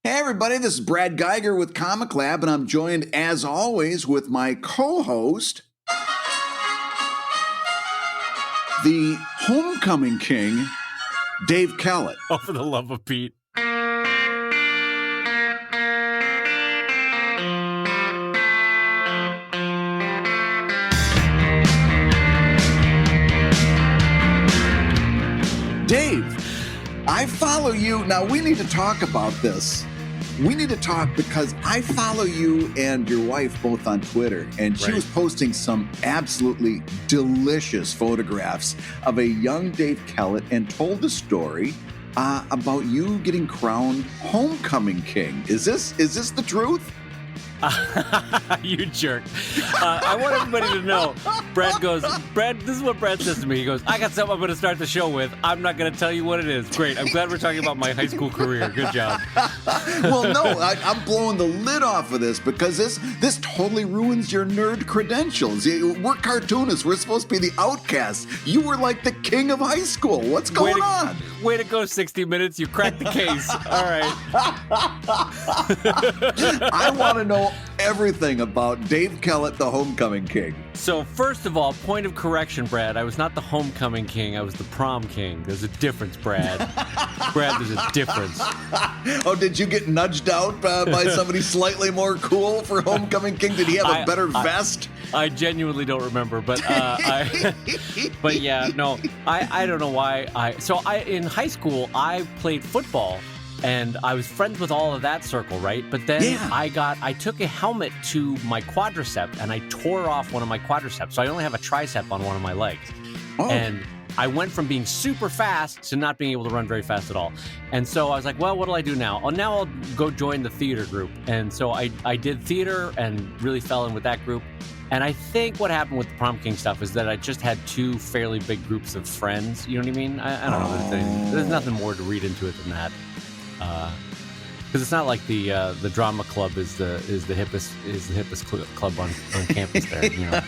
Hey everybody, this is Brad Guigar with Comic Lab, and I'm joined as always with my co-host, the homecoming king, Dave Kellett. Oh, for the love of Pete. Dave, I follow you. Now, we need to talk about this. We need to talk because I follow you and your wife both on Twitter, and she was posting some absolutely delicious photographs of a young Dave Kellett and told a story about you getting crowned homecoming king. Is this the truth? You jerk. I want everybody to know, Brad, this is what Brad says to me. He goes, I got something I'm going to start the show with. I'm not going to tell you what it is. Great. I'm glad we're talking about my high school career. Good job. Well, no, I'm blowing the lid off of this because this totally ruins your nerd credentials. We're cartoonists. We're supposed to be the outcasts. You were like the king of high school. What's going on? Way to go, 60 Minutes. You cracked the case. All right. I want to know everything about Dave Kellett, the homecoming king. So first of all, point of correction, Brad. I was not the homecoming king. I was the prom king. There's a difference, Brad. Brad, there's a difference. Oh, did you get nudged out by somebody slightly more cool for homecoming king? Did he have a better vest? I genuinely don't remember, but but yeah, no, I don't know why. In high school, I played football. And I was friends with all of that circle, right? But then I took a helmet to my quadricep and I tore off one of my quadriceps. So I only have a tricep on one of my legs. Oh. And I went from being super fast to not being able to run very fast at all. And so I was like, well, what do I do now? Oh, now I'll go join the theater group. And so I did theater and really fell in with that group. And I think what happened with the Prom King stuff is that I just had two fairly big groups of friends. You know what I mean? I don't know. There's nothing more to read into it than that. Because it's not like the drama club is the hippest club on campus there. You know?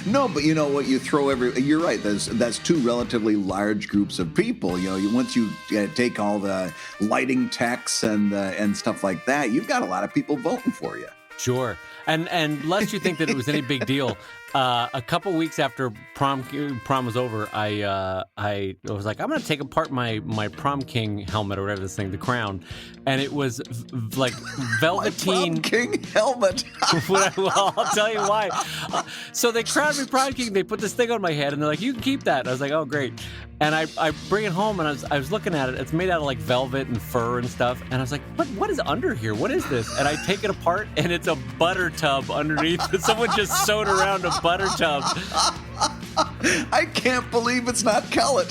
No, but you know what? You're right. That's two relatively large groups of people. You know, once you take all the lighting techs and stuff like that, you've got a lot of people voting for you. Sure. And lest you think that it was any big deal, a couple weeks after prom was over, I was like, I'm going to take apart my prom king helmet or whatever this thing, the crown, and it was like velveteen. My prom king helmet. Well, I'll tell you why. So they crowned me prom king. They put this thing on my head, and they're like, you can keep that. And I was like, oh, great. And I bring it home, and I was looking at it. It's made out of like velvet and fur and stuff. And I was like, what is under here? What is this? And I take it apart, and it's a butter tub underneath. Someone just sewed around a butter tub. I can't believe it's not Kellett.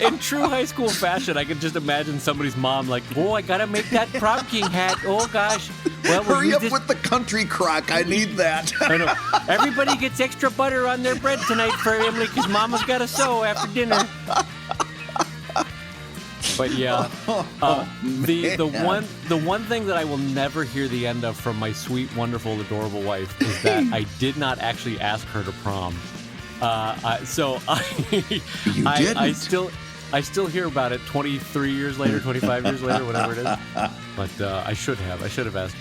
In true high school fashion, I can just imagine somebody's mom like, oh, I gotta make that prom king hat. Oh gosh. Well, hurry up with the country crock. I need that. I know. Everybody gets extra butter on their bread tonight for Emily because Mama's got to sew after dinner. But yeah, the one thing that I will never hear the end of from my sweet, wonderful, adorable wife is that I did not actually ask her to prom. I still hear about it 23 years later, 25 years later, whatever it is. But I should have asked.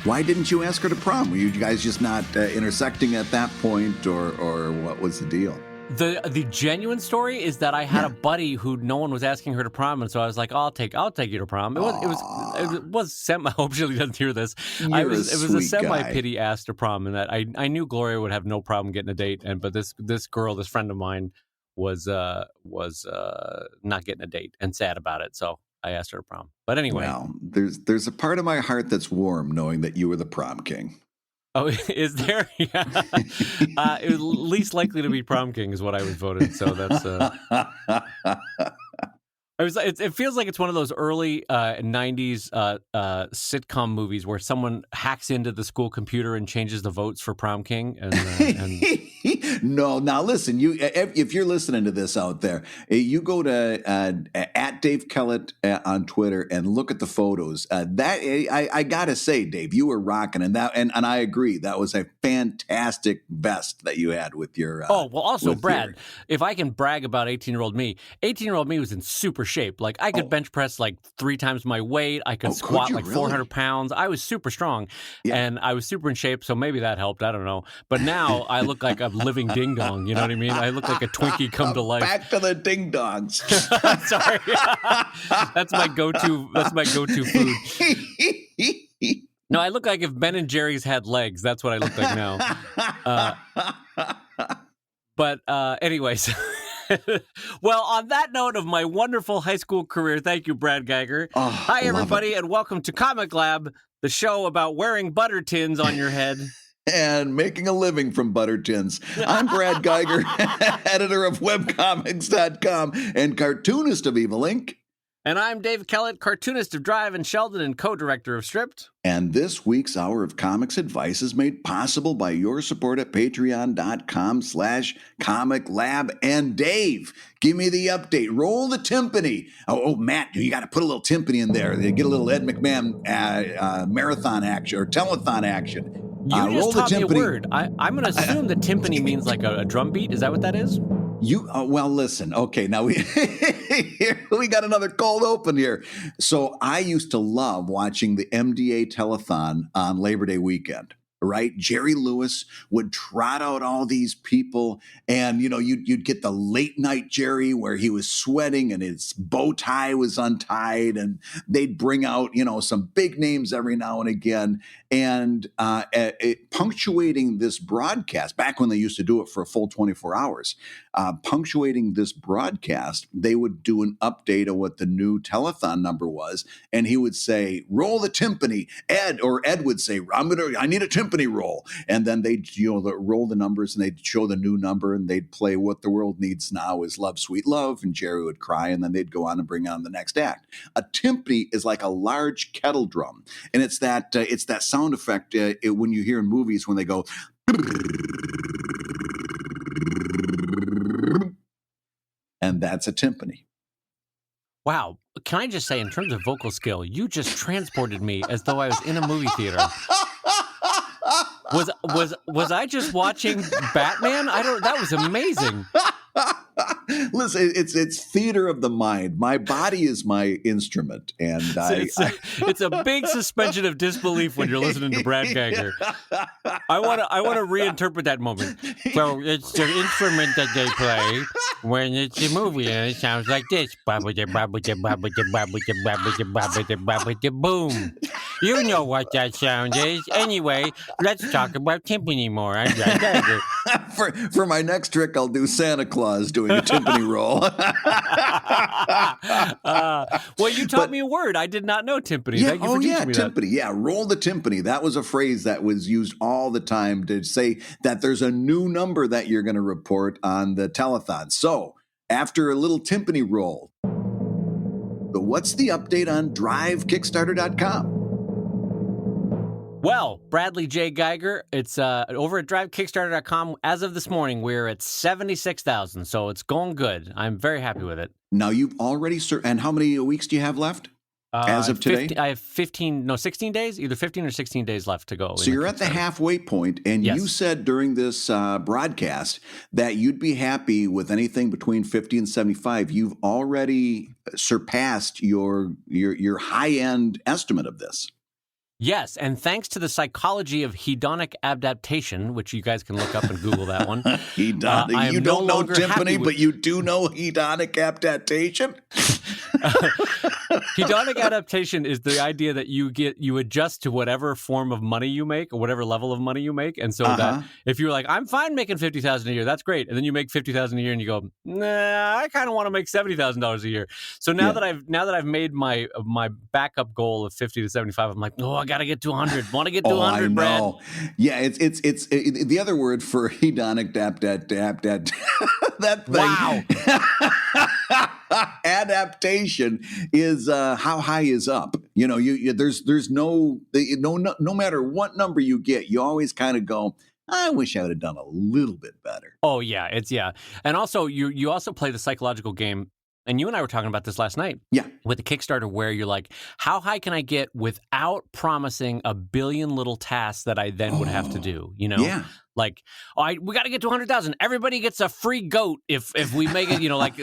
Why didn't you ask her to prom? Were you guys just not intersecting at that point, or what was the deal? The genuine story is that I had a buddy who no one was asking her to prom, and so I was like, I'll take you to prom. It was semi. I hope she doesn't hear this. It was a semi pity ask to prom, and that I knew Gloria would have no problem getting a date, but this girl, this friend of mine, was not getting a date and sad about it. So I asked her to prom. But anyway, well, there's a part of my heart that's warm knowing that you were the prom king. Oh, is there? Yeah. It was least likely to be prom king is what I was voted. So that's. It feels like it's one of those early 90s sitcom movies where someone hacks into the school computer and changes the votes for prom king. No, now listen, if you're listening to this out there, you go to at Dave Kellett on Twitter and look at the photos. I gotta say, Dave, you were rocking, and I agree. That was a fantastic vest that you had with your. Also, Brad, if I can brag about 18-year-old me, 18-year-old me was in super shape. Like I could bench press like 3 times my weight. I could squat like 400 pounds. I was super strong, and I was super in shape. So maybe that helped. I don't know. But now I look like a living ding dong. You know what I mean? I look like a Twinkie come to life. Back to the ding dongs. Sorry, that's my go-to. That's my go-to food. No, I look like if Ben and Jerry's had legs. That's what I look like now. But anyways, well, on that note of my wonderful high school career, thank you, Brad Geiger. Hi, everybody, and welcome to Comic Lab, the show about wearing butter tins on your head. And making a living from butter tins. I'm Brad Geiger, editor of webcomics.com and cartoonist of Evil Inc. And I'm Dave Kellett, cartoonist of Drive and Sheldon and co-director of Stripped. And this week's Hour of Comics Advice is made possible by your support at patreon.com/comiclab. And Dave, give me the update. Roll the timpani. Oh, Matt, you got to put a little timpani in there. Get a little Ed McMahon marathon action or telethon action. You just taught me a word. I'm going to assume that timpani means like a drum beat. Is that what that is? Well, listen. Okay, now we got another cold open here. So I used to love watching the MDA telethon on Labor Day weekend. Right? Jerry Lewis would trot out all these people, and you'd get the late night Jerry where he was sweating and his bow tie was untied, and they'd bring out some big names every now and again. And punctuating this broadcast, back when they used to do it for a full 24 hours, punctuating this broadcast, they would do an update of what the new telethon number was, and he would say, "Roll the timpani." Ed would say, "I need a timpani roll," and then they'd roll the numbers and they'd show the new number and they'd play "What the World Needs Now Is Love, Sweet Love," and Jerry would cry, and then they'd go on and bring on the next act. A timpani is like a large kettle drum, and it's that sound effect when you hear in movies when they go, and that's a timpani. Wow. Can I just say, in terms of vocal skill, you just transported me as though I was in a movie theater. Was I just watching Batman? That was amazing. Listen, it's theater of the mind. My body is my instrument, and it's a big suspension of disbelief when you're listening to Brad Geiger. I want to reinterpret that moment. So it's the instrument that they play when it's a movie, and it sounds like this: boom. You know what that sound is. Anyway, let's talk about timpani more. I'm Brad Geiger. For my next trick, I'll do Santa Claus doing a timpani roll. Well, you taught me a word. I did not know timpani. Yeah, Thank you for teaching me timpani. That. Yeah, roll the timpani. That was a phrase that was used all the time to say that there's a new number that you're going to report on the telethon. So after a little timpani roll, what's the update on DriveKickstarter.com? Well, Bradley J. Geiger, it's over at DriveKickstarter.com. As of this morning, we're at 76,000, so it's going good. I'm very happy with it. Now, you've already and how many weeks do you have left as of today? I have 16 days, either 15 or 16 days left to go. So you're at the halfway point, and you said during this broadcast that you'd be happy with anything between 50 and 75. You've already surpassed your high-end estimate of this. Yes, and thanks to the psychology of hedonic adaptation, which you guys can look up and Google that one. You don't know timpani, but you do know hedonic adaptation? Hedonic adaptation is the idea that you adjust to whatever form of money you make or whatever level of money you make. And so that if you're like, I'm fine making $50,000 a year, that's great. And then you make $50,000 a year and you go, nah, I kind of want to make $70,000 a year. So now that I've made my backup goal of 50 to 75, I'm like, I got to get to 100. Want to get to 100, I know. Brad? Yeah, it's the other word for hedonic that thing. Wow. Adaptation is how high is up. There's no matter what number you get, you always kind of go, I wish I would have done a little bit better. Oh yeah, and also you also play the psychological game. And you and I were talking about this last night. Yeah. With the Kickstarter, where you're like, how high can I get without promising a billion little tasks that I then would have to do? You know, Yeah. like, we got to get to 100,000. Everybody gets a free goat if we make it. You know, like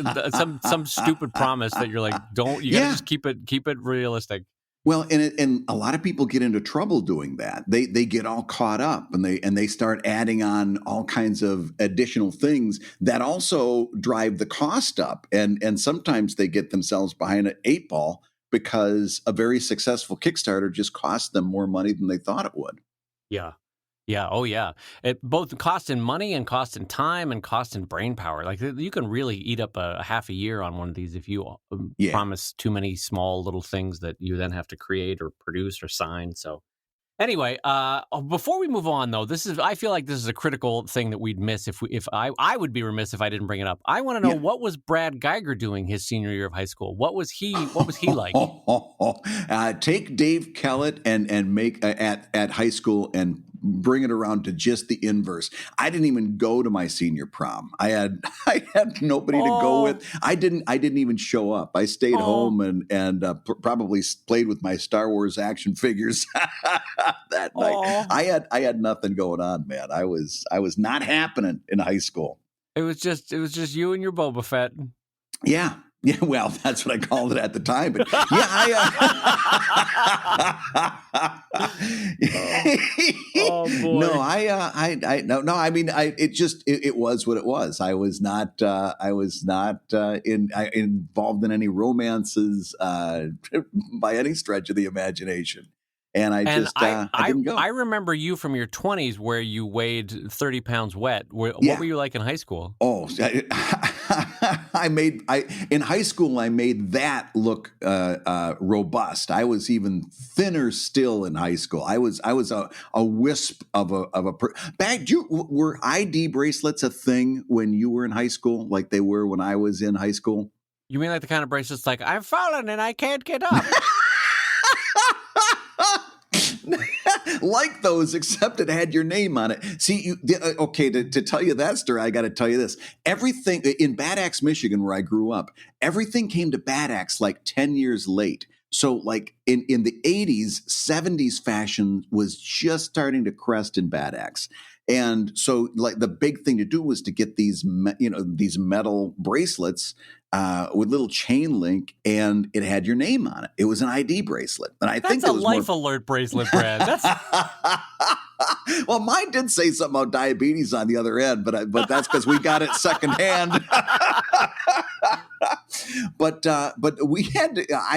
some stupid promise that you're like, you got to just keep it realistic. Well, and a lot of people get into trouble doing that. They get all caught up and they start adding on all kinds of additional things that also drive the cost up. And sometimes they get themselves behind an 8-ball because a very successful Kickstarter just cost them more money than they thought it would. Yeah. Yeah. Oh, yeah. It both cost in money and cost in time and cost in brain power. Like, you can really eat up a half a year on one of these if you promise too many small little things that you then have to create or produce or sign. So anyway, before we move on, though, I feel like this is a critical thing that we'd miss if I would be remiss if I didn't bring it up. I want to know, what was Brad Guigar doing his senior year of high school? What was he like? Take Dave Kellett and make at high school and bring it around to just the inverse. I didn't even go to my senior prom. I had nobody to go with. I didn't even show up. I stayed home and probably played with my Star Wars action figures that night. I had nothing going on, man. I was not happening in high school. It was just you and your Boba Fett. Yeah. Yeah, well, that's what I called it at the time. But yeah, oh boy. No, no. I mean, it was what it was. I was not involved in any romances by any stretch of the imagination. And I didn't go. I remember you from your 20s where you weighed 30 pounds wet. What were you like in high school? Oh, in high school, I made that look robust. I was even thinner still in high school. I was a wisp of a bag. Were ID bracelets a thing when you were in high school, like they were when I was in high school? You mean like the kind of bracelets like, I've fallen and I can't get up? Like those, except it had your name on it. See, to tell you that story, I got to tell you this. Everything in Bad Axe, Michigan, where I grew up, everything came to Bad Axe like 10 years late. So like in the 80s, 70s fashion was just starting to crest in Bad Axe. And so like the big thing to do was to get these metal bracelets with little chain link, and it had your name on it. It was an ID bracelet. And think that's a life alert bracelet, Brad. That's well, mine did say something about diabetes on the other end, but that's because we got it secondhand. But I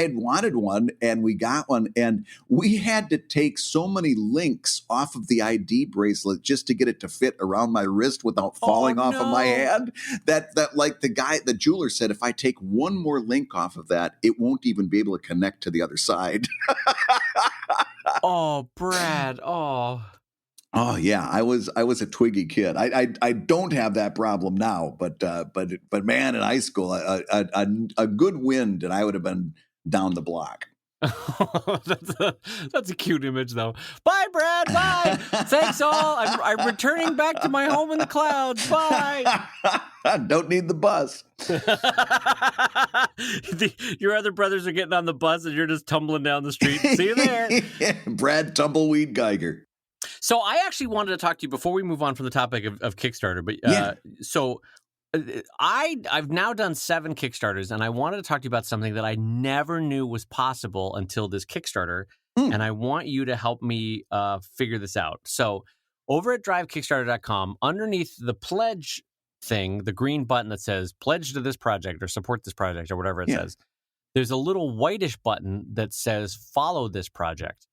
had wanted one, and we got one, and we had to take so many links off of the ID bracelet just to get it to fit around my wrist without falling off of my hand. That like the jeweler said, if I take one more link off of that, it won't even be able to connect to the other side. Oh, Brad. Oh yeah, I was a twiggy kid. I don't have that problem now, but man, in high school, a good wind and I would have been down the block. That's a cute image, though. Bye, Brad. Bye. Thanks all. I'm returning back to my home in the clouds. Bye. Don't need the bus. Your other brothers are getting on the bus and you're just tumbling down the street. See you there. Brad Tumbleweed Geiger. So I actually wanted to talk to you before we move on from the topic of Kickstarter. But so I've now done 7 Kickstarters, and I wanted to talk to you about something that I never knew was possible until this Kickstarter. And I want you to help me figure this out. So over at drivekickstarter.com, underneath the pledge thing, the green button that says pledge to this project or support this project or whatever it says, there's a little whitish button that says follow this project.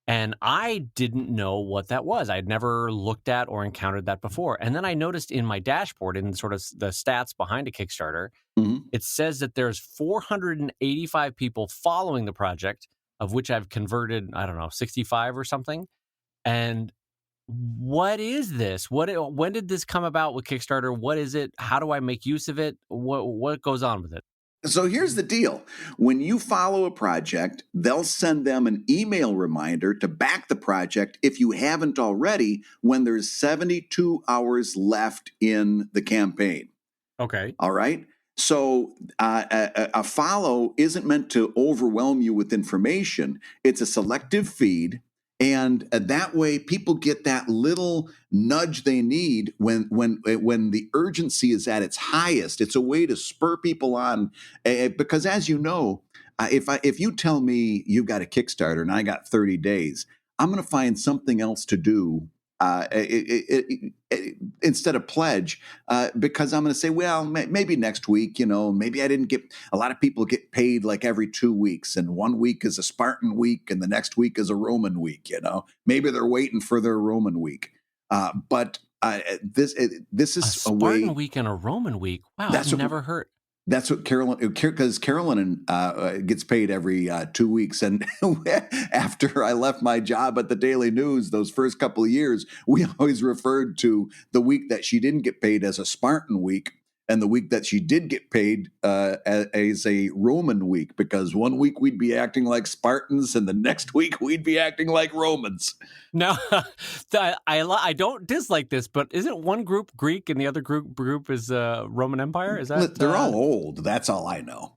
And I didn't know what that was. I'd never looked at or encountered that before. And then I noticed in my dashboard, in sort of the stats behind a Kickstarter, it says that there's 485 people following the project, of which I've converted, 65 or something. And what is this? When did this come about with Kickstarter? What is it? How do I make use of it? What goes on with it? So here's the deal. When you follow a project, they'll send them an email reminder to back the project if you haven't already, when there's 72 hours left in the campaign. Okay. All right. So a follow isn't meant to overwhelm you with information. It's a selective feed, and that way people get that little nudge they need when the urgency is at its highest. It's a way to spur people on, because as you know, if you tell me you've got a Kickstarter and I got 30 days, I'm going to find something else to do. Instead of pledge, because I'm going to say, well, maybe next week, maybe I didn't get, a lot of people get paid like every 2 weeks, and 1 week is a Spartan week and the next week is a Roman week, maybe they're waiting for their Roman week. But this is a way. Spartan week and a Roman week. Wow, I've never heard. That's what because Carolyn gets paid every 2 weeks. And after I left my job at the Daily News, those first couple of years, we always referred to the week that she didn't get paid as a Spartan week, and the week that she did get paid as a Roman week, because 1 week we'd be acting like Spartans and the next week we'd be acting like Romans. No, I don't dislike this, but isn't one group Greek and the other group is Roman Empire? Is that they're all old? That's all I know.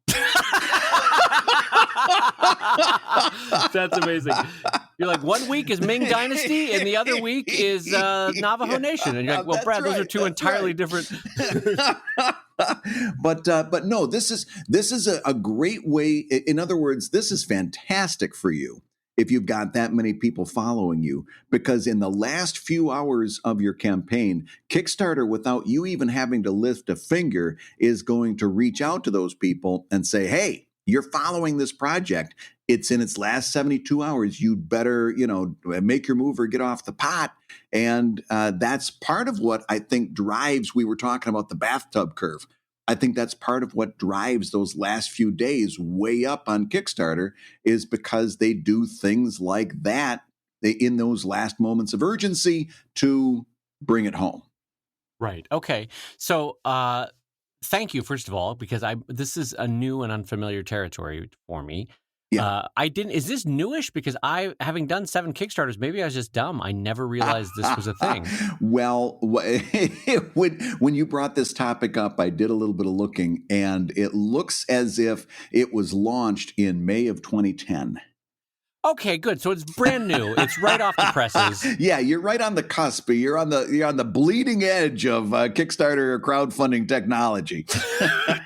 That's amazing. You're like, 1 week is Ming Dynasty and the other week is Navajo Nation, and you're like, well, Brad, those are two entirely different. But no, this is a great way. In other words, this is fantastic for you if you've got that many people following you, because in the last few hours of your campaign, Kickstarter, without you even having to lift a finger, is going to reach out to those people and say, hey, you're following this project. It's in its last 72 hours. You'd better, make your move or get off the pot. And that's part of what I think drives, we were talking about the bathtub curve. I think that's part of what drives those last few days way up on Kickstarter, is because they do things like that in those last moments of urgency to bring it home. Right. Okay. So, thank you, first of all, because this is a new and unfamiliar territory for me. Yeah. Is this newish? Because having done 7 Kickstarters, maybe I was just dumb. I never realized this was a thing. Well, when you brought this topic up, I did a little bit of looking, and it looks as if it was launched in May of 2010. Okay, good. So it's brand new. It's right off the presses. Yeah, you're right on the cusp. You're on the bleeding edge of Kickstarter crowdfunding technology.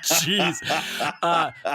Jeez,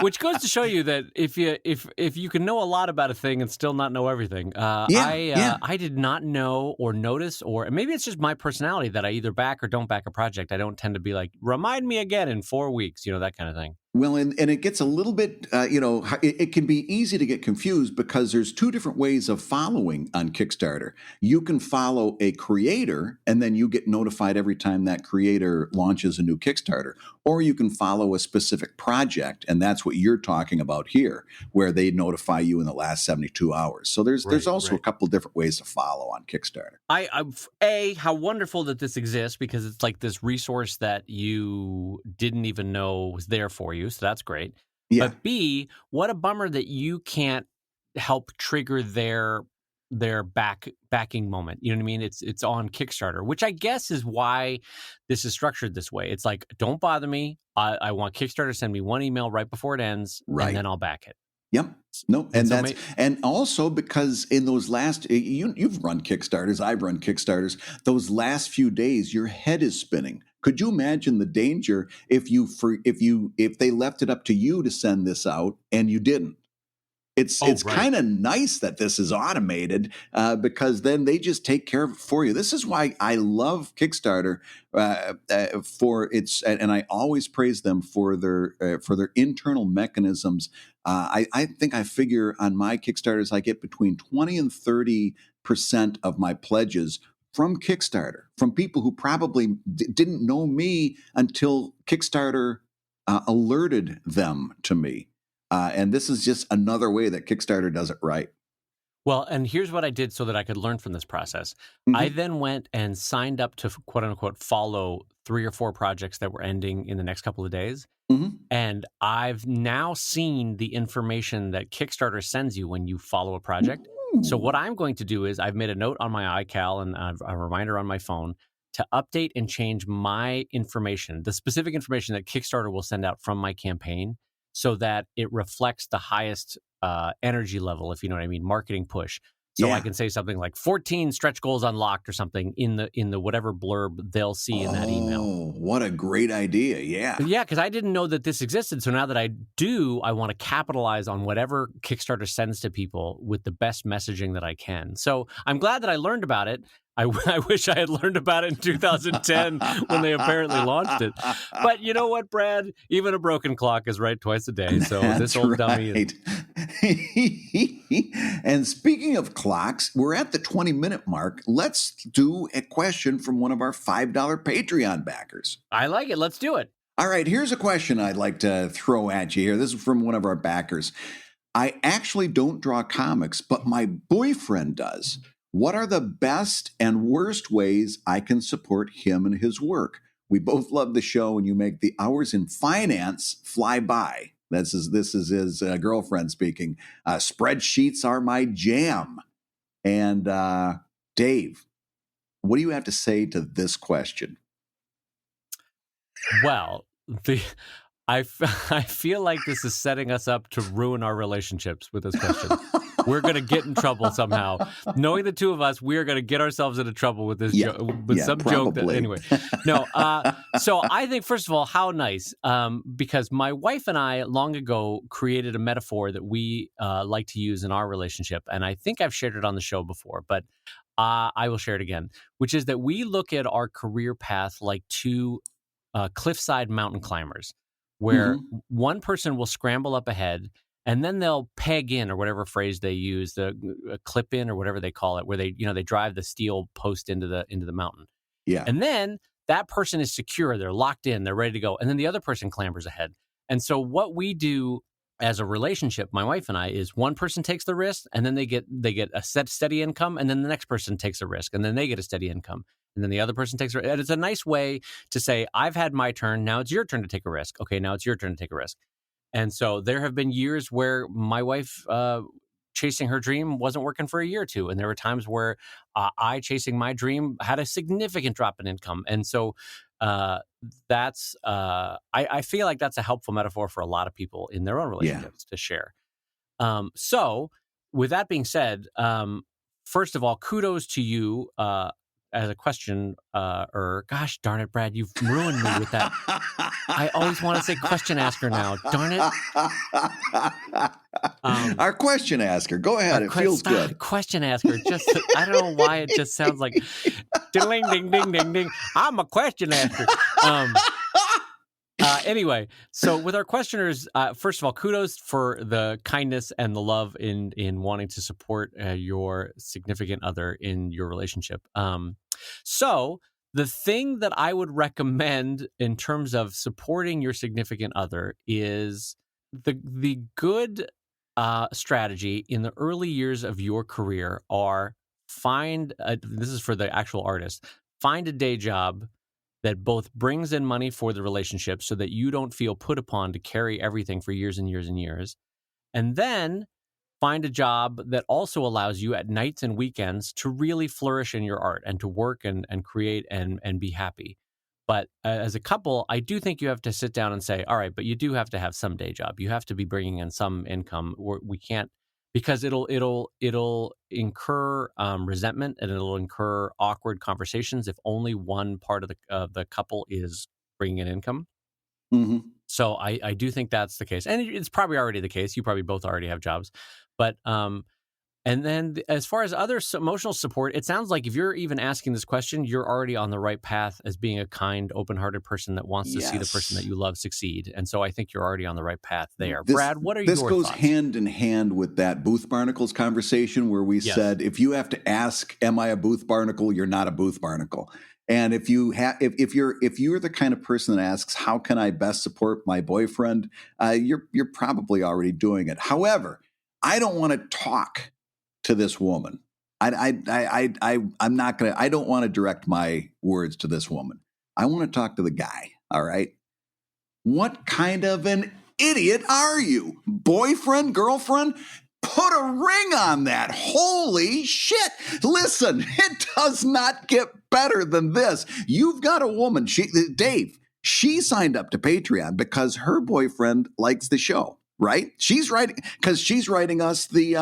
which goes to show you that if you can know a lot about a thing and still not know everything. I did not know or notice, or maybe it's just my personality that I either back or don't back a project. I don't tend to be like, remind me again in 4 weeks, that kind of thing. Well, and it gets a little bit, it can be easy to get confused, because there's 2 different ways of following on Kickstarter. You can follow a creator, and then you get notified every time that creator launches a new Kickstarter. Or you can follow a specific project, and that's what you're talking about here, where they notify you in the last 72 hours. So there's also a couple of different ways to follow on Kickstarter. How wonderful that this exists, because it's like this resource that you didn't even know was there for you. So that's great. Yeah. But B, what a bummer that you can't help trigger their backing moment. You know what I mean? It's on Kickstarter, which I guess is why this is structured this way. It's like, don't bother me. I want Kickstarter to send me one email right before it ends, and then I'll back it. Yep. No, and also because in those last, you've run Kickstarters, I've run Kickstarters. Those last few days, your head is spinning. Could you imagine the danger if they left it up to you to send this out and you didn't? It's kind of nice that this is automated, because then they just take care of it for you. This is why I love Kickstarter for its, and I always praise them for their internal mechanisms. I think I figure on my Kickstarters I get between 20 and 30% of my pledges from Kickstarter, from people who probably didn't know me until Kickstarter alerted them to me. And this is just another way that Kickstarter does it right. Well, and here's what I did so that I could learn from this process. Mm-hmm. I then went and signed up to, quote unquote, follow 3 or 4 projects that were ending in the next couple of days. Mm-hmm. And I've now seen the information that Kickstarter sends you when you follow a project. Ooh. So what I'm going to do is I've made a note on my iCal and a reminder on my phone to update and change my information, the specific information that Kickstarter will send out from my campaign, so that it reflects the highest energy level, if you know what I mean, marketing push. So I can say something like 14 stretch goals unlocked or something in the whatever blurb they'll see in that email. Oh, what a great idea. Yeah. Yeah, because I didn't know that this existed. So now that I do, I want to capitalize on whatever Kickstarter sends to people with the best messaging that I can. So I'm glad that I learned about it. I wish I had learned about it in 2010 when they apparently launched it. But you know what, Brad? Even a broken clock is right twice a day. So this old dummy. And speaking of clocks, we're at the 20-minute mark. Let's do a question from one of our $5 Patreon backers. I like it. Let's do it. All right, here's a question I'd like to throw at you here. This is from one of our backers. I actually don't draw comics, but my boyfriend does. What are the best and worst ways I can support him and his work? We both love the show, and you make the hours in finance fly by. This is his girlfriend speaking. Spreadsheets are my jam. And Dave, what do you have to say to this question? Well, I feel like this is setting us up to ruin our relationships with this question. We're going to get in trouble somehow. Knowing the two of us, we are going to get ourselves into trouble with this some probably. joke. That, anyway, no. So I think, first of all, how nice. Because my wife and I long ago created a metaphor that we like to use in our relationship. And I think I've shared it on the show before, but I will share it again, which is that we look at our career path like two cliffside mountain climbers, where one person will scramble up ahead, and then they'll peg in, or whatever phrase they use, the clip in or whatever they call it, where they drive the steel post into the mountain. Yeah. And then that person is secure. They're locked in. They're ready to go. And then the other person clambers ahead. And so what we do as a relationship, my wife and I, is one person takes the risk, and then they get a steady income, and then the next person takes a risk, and then they get a steady income. And then the other person takes a risk. And it's a nice way to say, I've had my turn. Now it's your turn to take a risk. Okay, now it's your turn to take a risk. And so there have been years where my wife chasing her dream wasn't working for a year or two. And there were times where I chasing my dream had a significant drop in income. And so that's I feel like that's a helpful metaphor for a lot of people in their own relationships to share. So with that being said, first of all, kudos to you as a question, gosh darn it, Brad, you've ruined me with that. I always want to say question asker now. Darn it. Our question asker. Go ahead. It feels good. Question asker. Just, I don't know why it just sounds like ding, ding, ding, ding, ding. I'm a question asker. Anyway, so with our questioners, first of all, kudos for the kindness and the love in wanting to support your significant other in your relationship. So the thing that I would recommend in terms of supporting your significant other is the good strategy in the early years of your career are this is for the actual artist, find a day job that both brings in money for the relationship so that you don't feel put upon to carry everything for years and years and years. And then find a job that also allows you at nights and weekends to really flourish in your art and to work and create and be happy. But as a couple, I do think you have to sit down and say, all right, but you do have to have some day job. You have to be bringing in some income. We can't, because it'll incur resentment, and it'll incur awkward conversations if only one part of the couple is bringing in income. Mm-hmm. So I do think that's the case, and it's probably already the case. You probably both already have jobs, but and then as far as other emotional support, it sounds like if you're even asking this question, you're already on the right path as being a kind, open-hearted person that wants to see the person that you love succeed. And so I think you're already on the right path there. Brad, what are your thoughts? This goes hand in hand with that Booth Barnacles conversation where we said, if you have to ask, am I a Booth Barnacle? You're not a Booth Barnacle. And if you're the kind of person that asks, how can I best support my boyfriend? You're probably already doing it. However, I don't want to talk to this woman. I'm not gonna. I don't want to direct my words to this woman. I want to talk to the guy. All right. What kind of an idiot are you, boyfriend, girlfriend? Put a ring on that. Holy shit. Listen, it does not get better than this. You've got a woman, Dave, she signed up to Patreon because her boyfriend likes the show, right? She's writing us the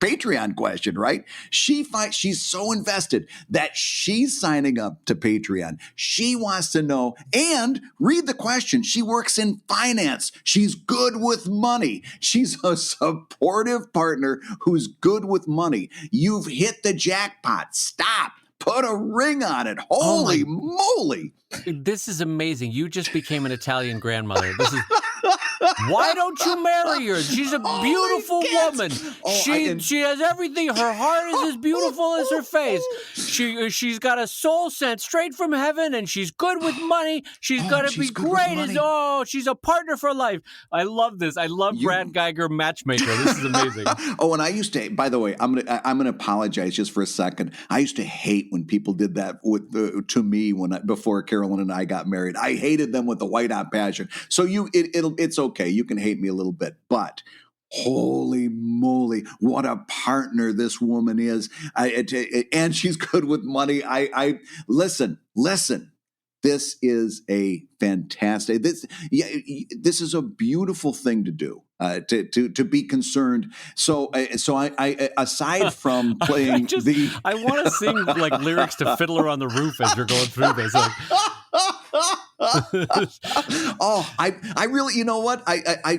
Patreon question, right? She's so invested that she's signing up to Patreon. She wants to know and read the question. She works in finance. She's good with money. She's a supportive partner who's good with money. You've hit the jackpot. Stop. Put a ring on it. Holy moly. This is amazing. You just became an Italian grandmother. Why don't you marry her? She's a beautiful woman. She has everything. Her heart is as beautiful as her face. She's got a soul sent straight from heaven, and she's good with money. She's gonna be great. She's a partner for life. I love this. I love Brad Guigar matchmaker. This is amazing. And I used to. By the way, I'm gonna apologize just for a second. I used to hate when people did that to me before Carolyn and I got married. I hated them with a white hot passion. So it's okay. You can hate me a little bit, but holy moly, what a partner this woman is. And she's good with money. Listen. This is a fantastic. This is a beautiful thing to do. To be concerned. So I aside from playing I want to sing like lyrics to Fiddler on the Roof as you're going through this. Like, I really, you know what? I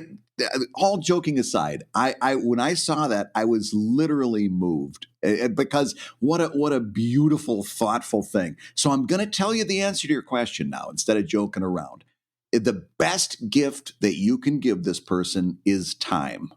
all joking aside, when I saw that, I was literally moved because what a beautiful, thoughtful thing. So I'm going to tell you the answer to your question now instead of joking around. The best gift that you can give this person is time,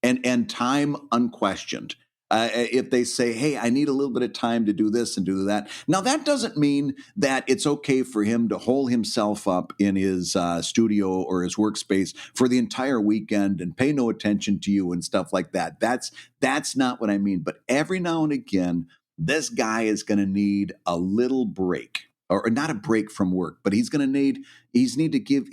and time unquestioned. If they say, hey, I need a little bit of time to do this and do that. Now, that doesn't mean that it's okay for him to hole himself up in his studio or his workspace for the entire weekend and pay no attention to you and stuff like that. That's not what I mean. But every now and again, this guy is going to need a little break. Or not a break from work, but he's need to give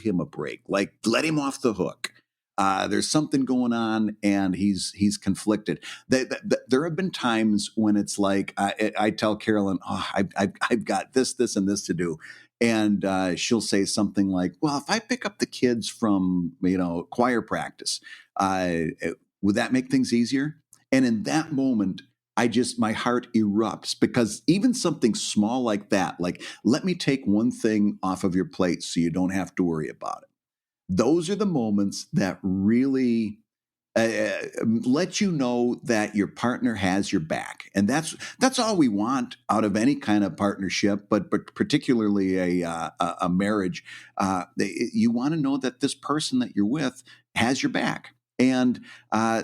him a break, like let him off the hook. There's something going on, and he's conflicted. There have been times when it's like I tell Carolyn, I've got this, and this to do, and she'll say something like, "Well, if I pick up the kids from choir practice, would that make things easier?" And in that moment, my heart erupts because even something small like that, like let me take one thing off of your plate so you don't have to worry about it. Those are the moments that really let you know that your partner has your back. And that's all we want out of any kind of partnership, but particularly a marriage. You want to know that this person that you're with has your back. And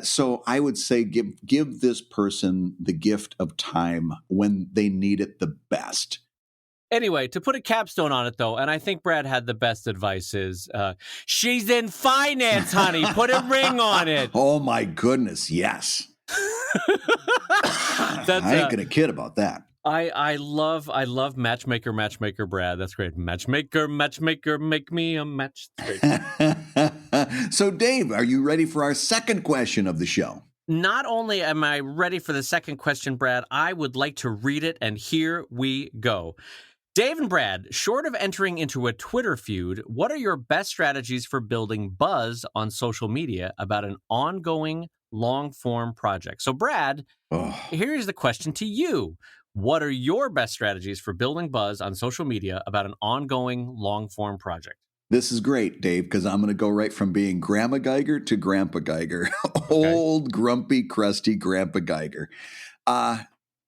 so I would say give this person the gift of time when they need it the best. Anyway, to put a capstone on it, though, and I think Brad had the best advice is, she's in finance, honey. Put a ring on it. Oh, my goodness, yes. I ain't going to kid about that. I love matchmaker Brad. That's great. Matchmaker, make me a match. That's great. So, Dave, are you ready for our second question of the show? Not only am I ready for the second question, Brad, I would like to read it, and here we go. Dave and Brad, short of entering into a Twitter feud, what are your best strategies for building buzz on social media about an ongoing long-form project? So, Brad, here's the question to you. What are your best strategies for building buzz on social media about an ongoing long-form project? This is great, Dave, because I'm going to go right from being Grandma Geiger to Grandpa Geiger. Old, grumpy, crusty Grandpa Geiger.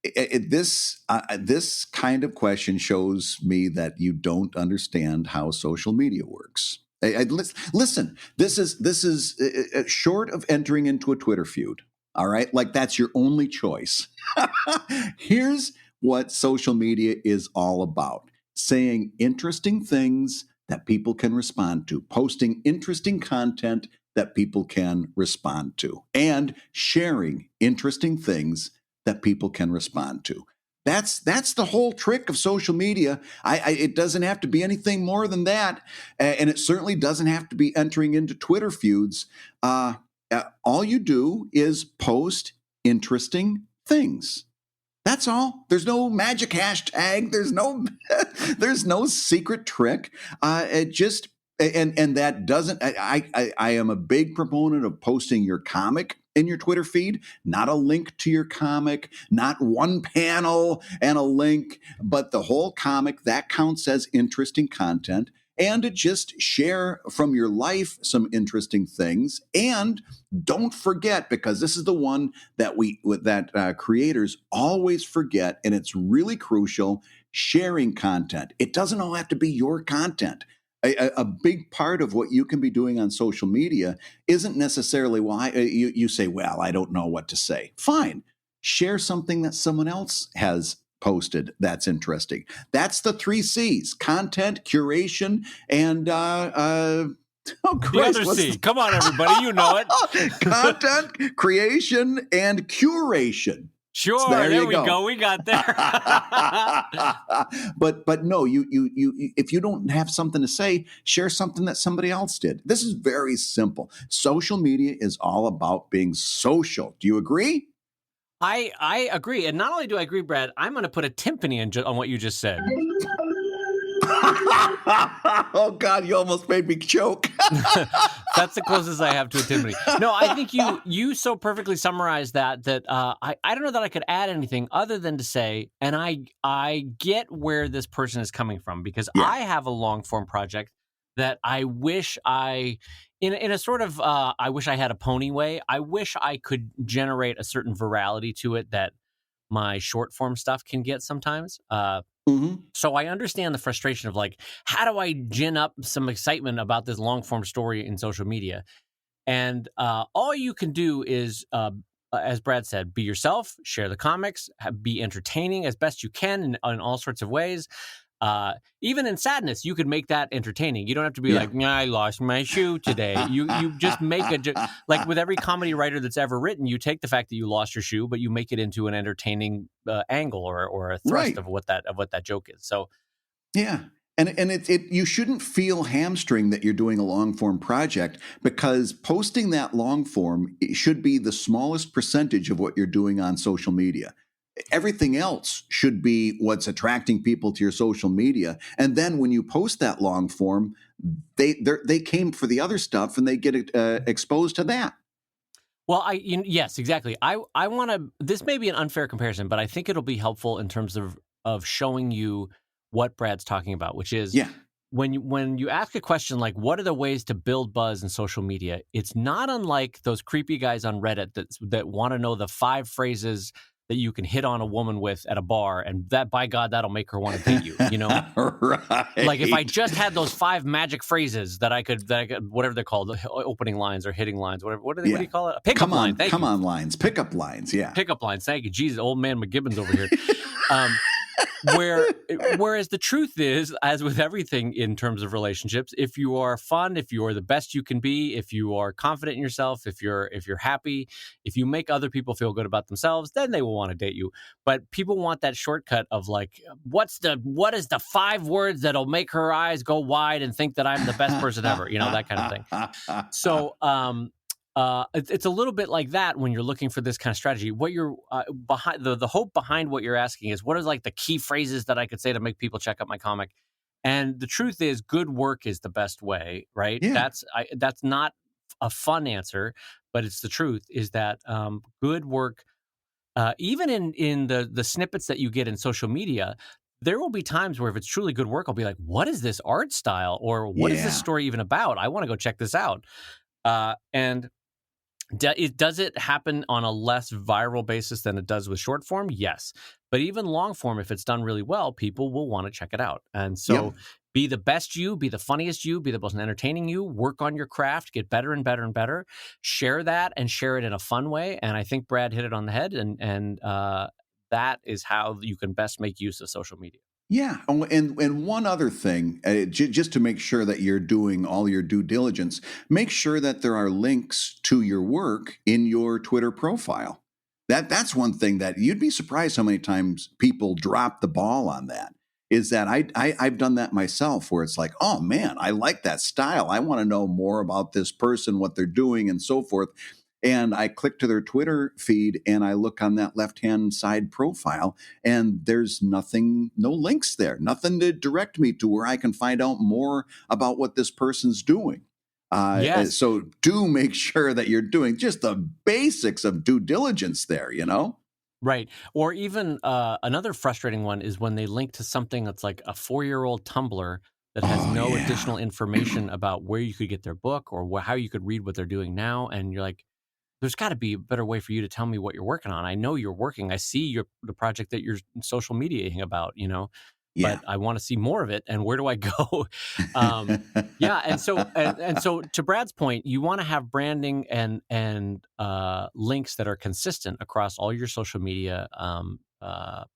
This kind of question shows me that you don't understand how social media works. Listen, this is short of entering into a Twitter feud. All right, like that's your only choice. Here's what social media is all about: saying interesting things that people can respond to, posting interesting content that people can respond to, and sharing interesting things that people can respond to. That's the whole trick of social media. It doesn't have to be anything more than that, and it certainly doesn't have to be entering into Twitter feuds. All you do is post interesting things. That's all. There's no magic hashtag. There's no secret trick. It just and that doesn't. I am a big proponent of posting your comic in your Twitter feed, not a link to your comic, not one panel and a link, but the whole comic. That counts as interesting content. And to just share from your life some interesting things. And don't forget, because this is the one that creators always forget, and it's really crucial, sharing content. It doesn't all have to be your content. A big part of what you can be doing on social media isn't necessarily why you say, well, I don't know what to say. Fine. Share something that someone else has posted that's interesting. That's the 3 C's: content, curation, and the other C. Come on, everybody, you know it. Content, creation, and curation. Sure, so there we go. We got there. but no, you if you don't have something to say, share something that somebody else did. This is very simple. Social media is all about being social. Do you agree? I agree. And not only do I agree, Brad, I'm going to put a timpani on what you just said. Oh, God, you almost made me choke. That's the closest I have to a timpani. No, I think you so perfectly summarized that I don't know that I could add anything other than to say, and I get where this person is coming from, because I have a long form project that I wish in a sort of I wish I had a pony way. I wish I could generate a certain virality to it that my short form stuff can get sometimes. So I understand the frustration of like, how do I gin up some excitement about this long form story in social media? And all you can do is, as Brad said, be yourself, share the comics, be entertaining as best you can in all sorts of ways. Even in sadness, you could make that entertaining. You don't have to be like, I lost my shoe today. You just make like with every comedy writer that's ever written, you take the fact that you lost your shoe, but you make it into an entertaining angle or a thrust of what that joke is. So, yeah. And you shouldn't feel hamstring that you're doing a long form project, because posting that long form should be the smallest percentage of what you're doing on social media. Everything else should be what's attracting people to your social media. And then when you post that long form, they came for the other stuff and they get exposed to that. Well, yes, exactly. I want to. This may be an unfair comparison, but I think it'll be helpful in terms of showing you what Brad's talking about, which is when you ask a question like, what are the ways to build buzz in social media? It's not unlike those creepy guys on Reddit that want to know the 5 phrases that you can hit on a woman with at a bar, and that, by God, that'll make her want to date you, you know? Right. Like if I just had those 5 magic phrases that I could, whatever they're called, opening lines or hitting lines, whatever. What do you call it? A pickup line. Thank you. Come on lines. Pickup lines, yeah. Pickup lines. Thank you. Jesus, old man McGibbons over here. Whereas the truth is, as with everything in terms of relationships, if you are fun, if you are the best you can be, if you are confident in yourself, if you're happy, if you make other people feel good about themselves, then they will want to date you. But people want that shortcut of like, what is the 5 words that'll make her eyes go wide and think that I'm the best person ever, you know, that kind of thing. So it's a little bit like that when you're looking for this kind of strategy. What you're behind the hope behind what you're asking is, what are like the key phrases that I could say to make people check out my comic? And the truth is, good work is the best way, right? Yeah. That's not a fun answer, but it's the truth. Is that good work, even in the snippets that you get in social media. There will be times where if it's truly good work, I'll be like, what is this art style? Or what is this story even about? I want to go check this out. And does it happen on a less viral basis than it does with short form? Yes. But even long form, if it's done really well, people will want to check it out. And so be the best you, be the funniest you, be the most entertaining you, work on your craft, get better and better and better, share that and share it in a fun way. And I think Brad hit it on the head. And that is how you can best make use of social media. Yeah. Oh, and one other thing, just to make sure that you're doing all your due diligence, make sure that there are links to your work in your Twitter profile. That's one thing that you'd be surprised how many times people drop the ball on that. Is that I've done that myself, where it's like, oh man, I like that style. I want to know more about this person, what they're doing, and so forth. And I click to their Twitter feed and I look on that left-hand side profile, and there's nothing, no links there, nothing to direct me to where I can find out more about what this person's doing. Yes. So do make sure that you're doing just the basics of due diligence there, you know? Right. Or even another frustrating one is when they link to something that's like a 4-year-old Tumblr that has no additional information about where you could get their book or how you could read what they're doing now. And you're like, there's got to be a better way for you to tell me what you're working on. I know you're working. I see the project that you're social mediating about, you know, Yeah. but I want to see more of it. And where do I go? Yeah. And so to Brad's point, you want to have branding and links that are consistent across all your social media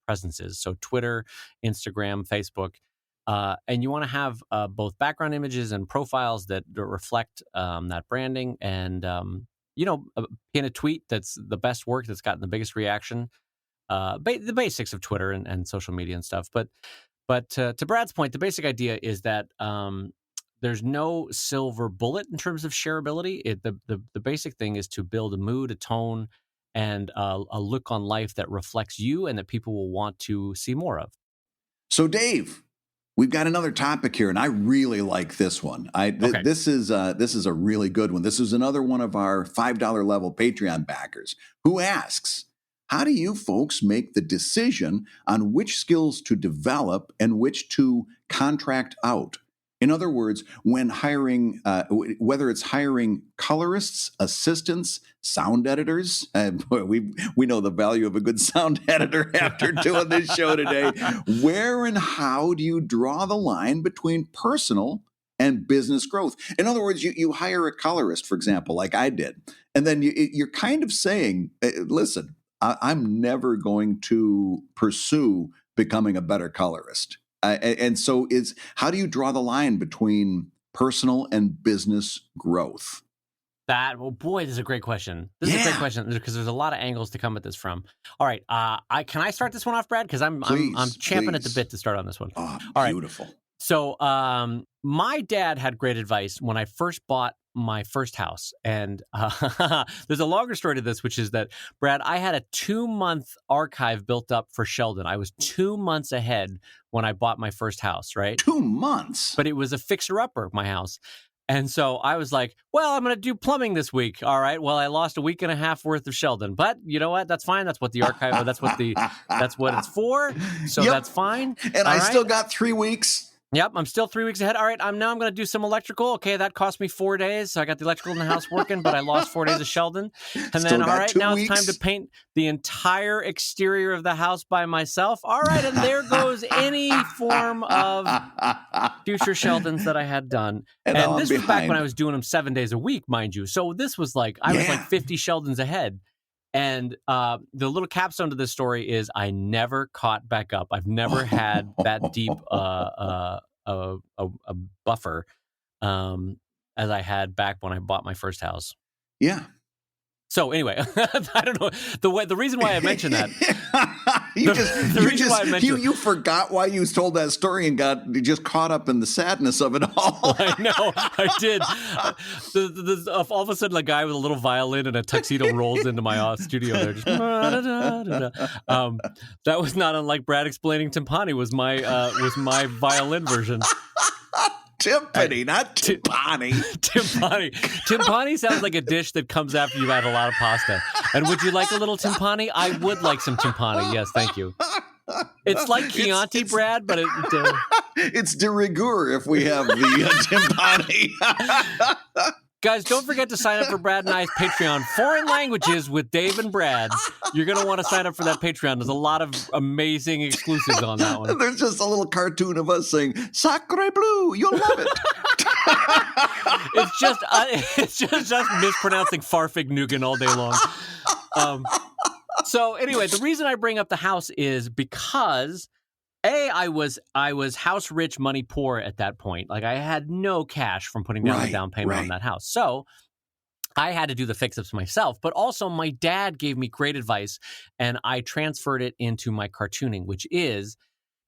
presences. So Twitter, Instagram, Facebook. And you want to have both background images and profiles that reflect that branding, and pin a tweet that's the best work, that's gotten the biggest reaction. The basics of Twitter and social media and stuff. But to Brad's point, the basic idea is that there's no silver bullet in terms of shareability. The basic thing is to build a mood, a tone, and a look on life that reflects you and that people will want to see more of. So, Dave, we've got another topic here, and I really like this one. Okay. This is a really good one. This is another one of our $5 level Patreon backers who asks, how do you folks make the decision on which skills to develop and which to contract out? In other words, when hiring, whether it's hiring colorists, assistants, sound editors, we know the value of a good sound editor after doing this show today. Where and how do you draw the line between personal and business growth? In other words, you hire a colorist, for example, like I did, and then you're kind of saying, listen, I'm never going to pursue becoming a better colorist. And so how do you draw the line between personal and business growth? Boy, this is a great question. This is a great question because there's a lot of angles to come at this from. All right, can I start this one off, Brad? Because I'm champing at the bit to start on this one. Oh, all beautiful. Right. So my dad had great advice when I first bought my first house. And there's a longer story to this, which is that, Brad, I had a 2-month archive built up for Sheldon. I was 2 months ahead when I bought my first house, right? 2 months? But it was a fixer-upper, my house. And so I was like, well, I'm going to do plumbing this week. All right. Well, I lost a week and a half worth of Sheldon, but you know what? That's fine. That's what the archive, that's what it's for. So that's fine. And I still got 3 weeks. Yep, I'm still 3 weeks ahead. All right, I'm going to do some electrical. Okay, that cost me 4 days. So I got the electrical in the house working, but I lost 4 days of Sheldon. And then, all right, now it's time to paint the entire exterior of the house by myself. All right, and there goes any form of future Sheldons that I had done. And this was back when I was doing them 7 days a week, mind you. So this was like, I was like 50 Sheldons ahead. And the little capstone to this story is I never caught back up. I've never had that deep a buffer as I had back when I bought my first house. Yeah. So anyway, I don't know the reason why I mentioned that. You forgot why you told that story and got just caught up in the sadness of it all. I know, I did. All of a sudden, a guy with a little violin and a tuxedo rolls into my studio there. Just, that was not unlike Brad explaining timpani. Was my violin version. Timpani, not timpani. Timpani sounds like a dish that comes after you've had a lot of pasta. And would you like a little timpani? I would like some timpani. Yes, thank you. It's like Chianti, Brad, but it's de rigueur if we have the timpani. Guys, don't forget to sign up for Brad and I's Patreon, Foreign Languages with Dave and Brad. You're going to want to sign up for that Patreon. There's a lot of amazing exclusives on that one. There's just a little cartoon of us saying, Sacre Bleu, you'll love it. It's just mispronouncing Farfig Nugan all day long. So anyway, the reason I bring up the house is because I was house rich, money poor at that point. Like I had no cash from putting down the down payment on that house. So I had to do the fix-ups myself, but also my dad gave me great advice, and I transferred it into my cartooning, which is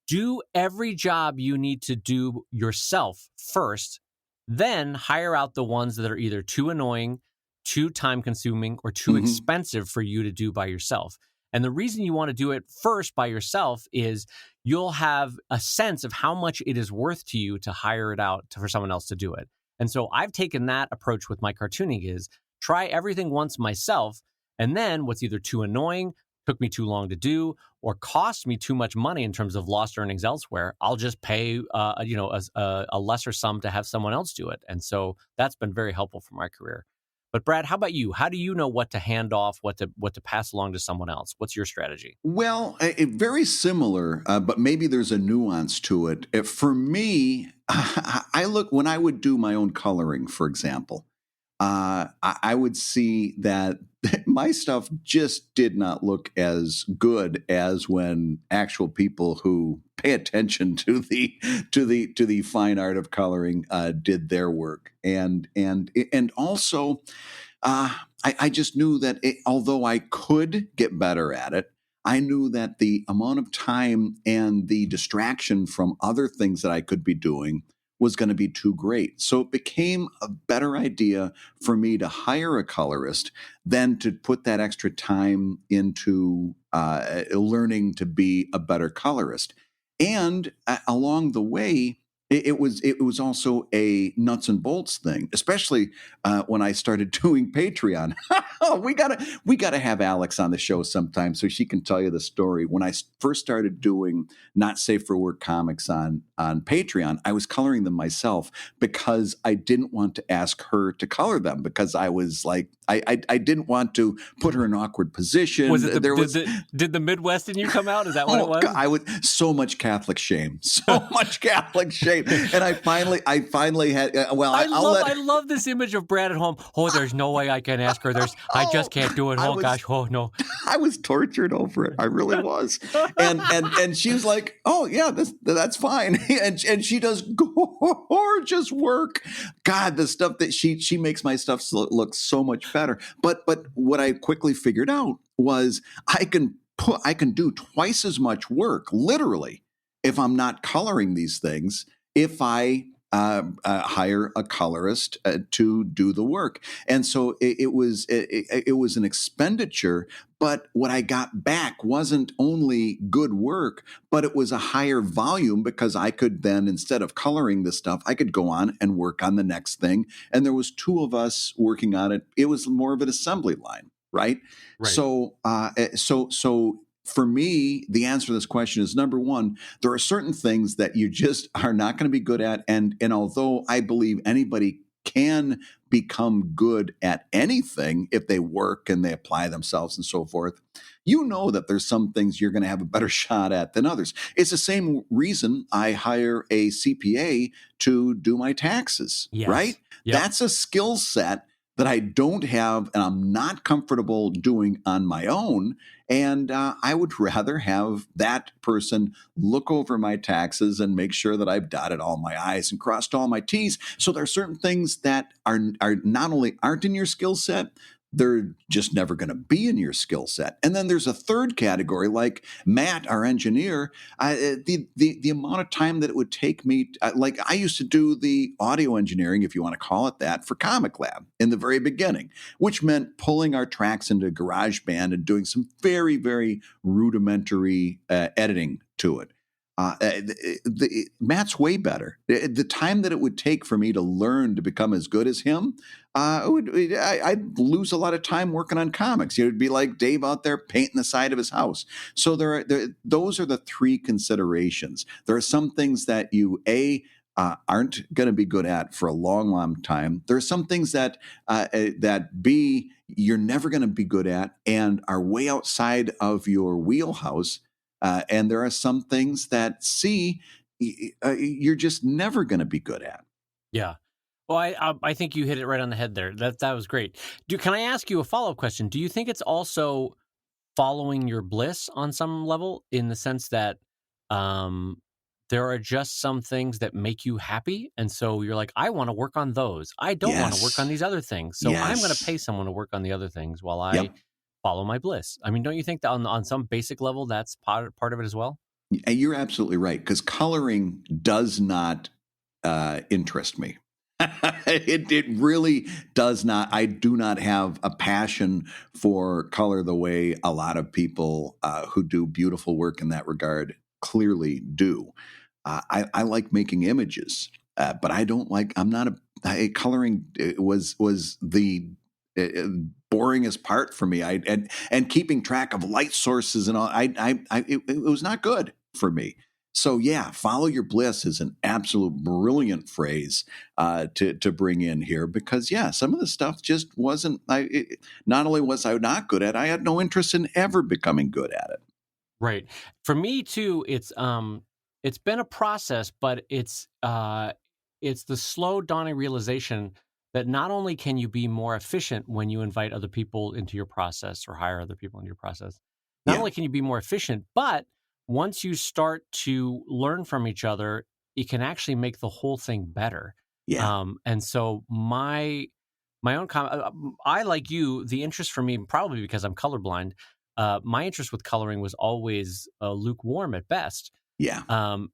do every job you need to do yourself first, then hire out the ones that are either too annoying, too time consuming, or too expensive for you to do by yourself. And the reason you want to do it first by yourself is you'll have a sense of how much it is worth to you to hire it out for someone else to do it. And so I've taken that approach with my cartooning is try everything once myself, and then what's either too annoying, took me too long to do, or cost me too much money in terms of lost earnings elsewhere, I'll just pay a lesser sum to have someone else do it. And so that's been very helpful for my career. But Brad, how about you? How do you know what to hand off, what to pass along to someone else? What's your strategy? Well, very similar, but maybe there's a nuance to it. For me, I look when I would do my own coloring, for example. I would see that my stuff just did not look as good as when actual people who pay attention to the fine art of coloring did their work, and also I just knew that although I could get better at it, I knew that the amount of time and the distraction from other things that I could be doing was going to be too great. So it became a better idea for me to hire a colorist than to put that extra time into learning to be a better colorist. And along the way, it was also a nuts and bolts thing, especially when I started doing Patreon. we gotta have Alex on the show sometime so she can tell you the story. When I first started doing Not Safe for Work comics on Patreon, I was coloring them myself because I didn't want to ask her to color them because I was like I didn't want to put her in an awkward position. Was it did the Midwest in you come out? Is that what it was? God, I would so much Catholic shame, so much Catholic shame, and I finally had. I love this image of Brad at home. Oh, there's no way I can ask her. I just can't do it. Oh gosh. Oh no. I was tortured over it. I really was, and she was like, "Oh yeah, that's fine," and she does gorgeous work. God, the stuff that she makes my stuff look so much better. But what I quickly figured out was I can do twice as much work, literally, if I'm not coloring these things, if I hire a colorist to do the work. And so it was an expenditure, but what I got back wasn't only good work, but it was a higher volume because I could then, instead of coloring this stuff, I could go on and work on the next thing. And there was two of us working on it. It was more of an assembly line, right? So for me, the answer to this question is number one, there are certain things that you just are not going to be good at. And although I believe anybody can become good at anything if they work and they apply themselves and so forth, you know that there's some things you're going to have a better shot at than others. It's the same reason I hire a CPA to do my taxes, right? Yep. That's a skill set that I don't have and I'm not comfortable doing on my own. And I would rather have that person look over my taxes and make sure that I've dotted all my I's and crossed all my T's. So there are certain things that are not only aren't in your skill set, they're just never going to be in your skill set. And then there's a third category, like Matt, our engineer, the amount of time that it would take me, like I used to do the audio engineering, if you want to call it that, for Comic Lab in the very beginning, which meant pulling our tracks into GarageBand and doing some very, very rudimentary editing to it. Matt's way better. The time that it would take for me to learn to become as good as him, I'd lose a lot of time working on comics. It would be like Dave out there painting the side of his house. So those are the three considerations. There are some things that you aren't going to be good at for a long, long time. There are some things that B, you're never going to be good at and are way outside of your wheelhouse. And there are some things that C, you're just never going to be good at. Yeah. Well, I think you hit it right on the head there. That was great. Can I ask you a follow-up question? Do you think it's also following your bliss on some level, in the sense that there are just some things that make you happy. And so you're like, I want to work on those. I don't want to work on Yes. these other things. So I'm going to Yes. pay someone to work on the other things while I Yep. follow my bliss. I mean, don't you think that on some basic level, that's part of it as well? And you're absolutely right, because coloring does not interest me. It really does not. I do not have a passion for color the way a lot of people who do beautiful work in that regard clearly do. I like making images, but I don't like. I'm not coloring. Was the boringest part for me. And keeping track of light sources and all. It was not good for me. So yeah, follow your bliss is an absolute brilliant phrase to bring in here, because yeah, some of the stuff just wasn't. Not only was I not good at it, I had no interest in ever becoming good at it. Right. For me too, it's been a process, but it's the slow dawning realization that not only can you be more efficient when you invite other people into your process or hire other people into your process, not Yeah, only can you be more efficient, but once you start to learn from each other, it can actually make the whole thing better. yeah, And so my own I, like you, the interest for me, probably because I'm colorblind, my interest with coloring was always lukewarm at best. yeah.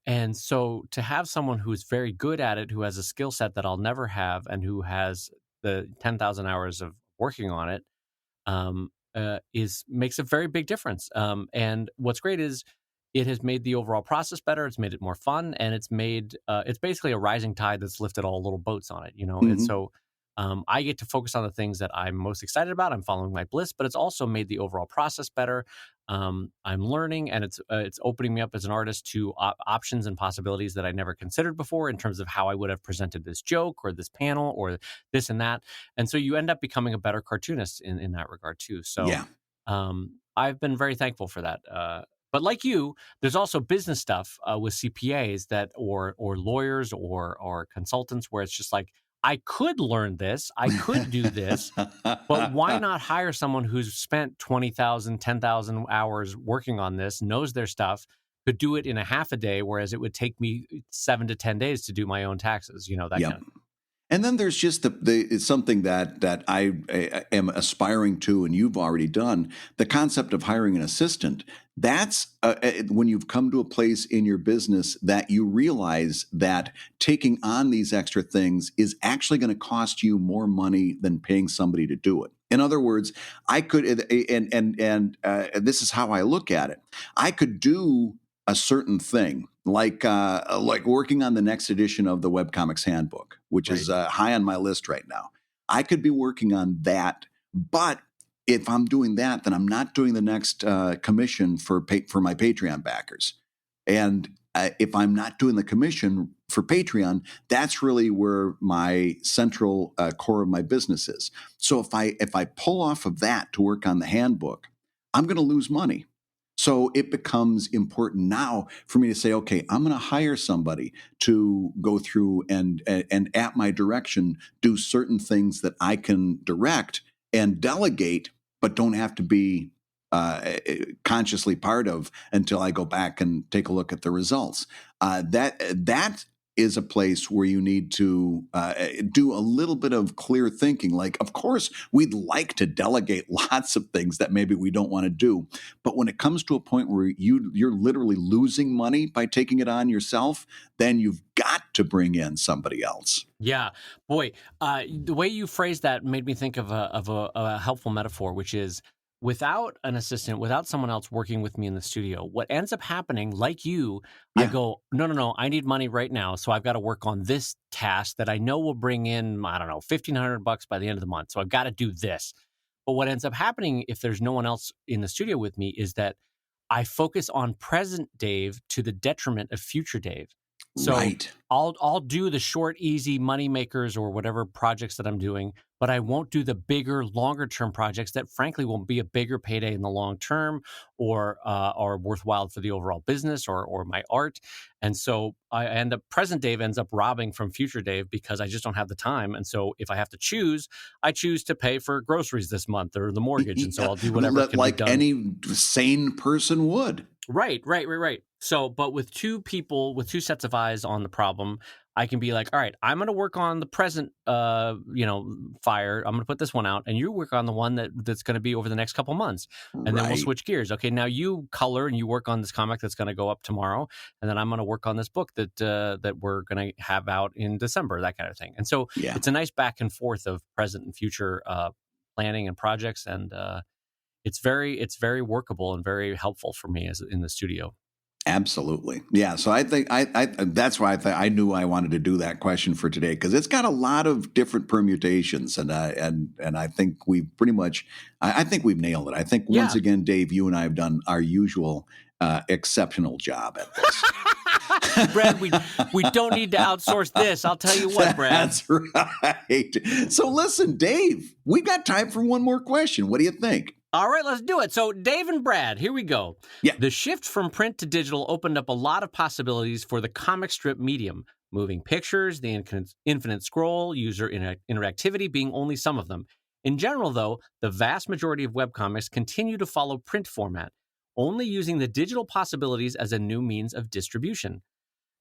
And so to have someone who's very good at it, who has a skill set that I'll never have, and who has the 10,000 hours of working on it, is makes a very big difference. And what's great is it has made the overall process better. It's made it more fun, and it's basically a rising tide that's lifted all little boats on it, you know. And Hmm. so I get to focus on the things that I'm most excited about. I'm following my bliss, but it's also made the overall process better. I'm learning, and it's opening me up as an artist to options and possibilities that I never considered before in terms of how I would have presented this joke or this panel or this and that. And so you end up becoming a better cartoonist in that regard too. So Yeah. I've been very thankful for that. But like you, there's also business stuff with CPAs that or lawyers or consultants where it's just like, I could learn this, I could do this, but why not hire someone who's spent 20,000, 10,000 hours working on this, knows their stuff, could do it in a half a day, whereas it would take me 7 to 10 days to do my own taxes, you know, that kind Yep. of thing. And then there's just it's something that I am aspiring to, and you've already done, the concept of hiring an assistant. That's when you've come to a place in your business that you realize that taking on these extra things is actually going to cost you more money than paying somebody to do it. In other words, I could, and this is how I look at it. I could do a certain thing, like working on the next edition of the webcomics handbook, which Right. is high on my list right now. I could be working on that, but if I'm doing that, then I'm not doing the next commission for my Patreon backers. And if I'm not doing the commission for Patreon, that's really where my central core of my business is. So if I pull off of that to work on the handbook, I'm going to lose money. So it becomes important now for me to say, okay, I'm going to hire somebody to go through and at my direction do certain things that I can direct and delegate, but don't have to be consciously part of until I go back and take a look at the results. That is a place where you need to do a little bit of clear thinking. Like, of course, we'd like to delegate lots of things that maybe we don't want to do. But when it comes to a point where you're literally losing money by taking it on yourself, then you've got to bring in somebody else. Yeah, boy, the way you phrased that made me think of a helpful metaphor, which is without an assistant, without someone else working with me in the studio, what ends up happening, like you, I Yeah. go, no, I need money right now, so I've got to work on this task that I know will bring in, I don't know, $1,500 by the end of the month. So I've got to do this. But what ends up happening if there's no one else in the studio with me is that I focus on present Dave to the detriment of future Dave. So Right. I'll do the short, easy money makers or whatever projects that I'm doing, but I won't do the bigger, longer term projects that frankly won't be a bigger payday in the long term or are worthwhile for the overall business or my art. And so I end up present Dave ends up robbing from future Dave because I just don't have the time. And so if I have to choose, I choose to pay for groceries this month or the mortgage. And so I'll do whatever can be Like done. any sane person would. Right. So, but with two people, with two sets of eyes on the problem, I can be like, all right, I'm going to work on the present, fire. I'm going to put this one out, and you work on the one that's going to be over the next couple months, and then we'll Right. switch gears. Okay, now you color and you work on this comic that's going to go up tomorrow, and then I'm going to work on this book that we're going to have out in December, that kind of thing. And so Yeah. it's a nice back and forth of present and future planning and projects, and it's very workable and very helpful for me as in the studio. Absolutely. Yeah. So I think I that's why I knew I wanted to do that question for today, because it's got a lot of different permutations, and I think we've pretty much I think we've nailed it. I think once again, Dave, you and I have done our usual exceptional job at this. Brad, we don't need to outsource this. I'll tell you what, Brad. That's right. So listen, Dave, we got time for one more question. What do you think? All right, let's do it. So, Dave and Brad, here we go. Yeah. The shift from print to digital opened up a lot of possibilities for the comic strip medium. Moving pictures, the infinite scroll, user interactivity being only some of them. In general, though, the vast majority of webcomics continue to follow print format, only using the digital possibilities as a new means of distribution.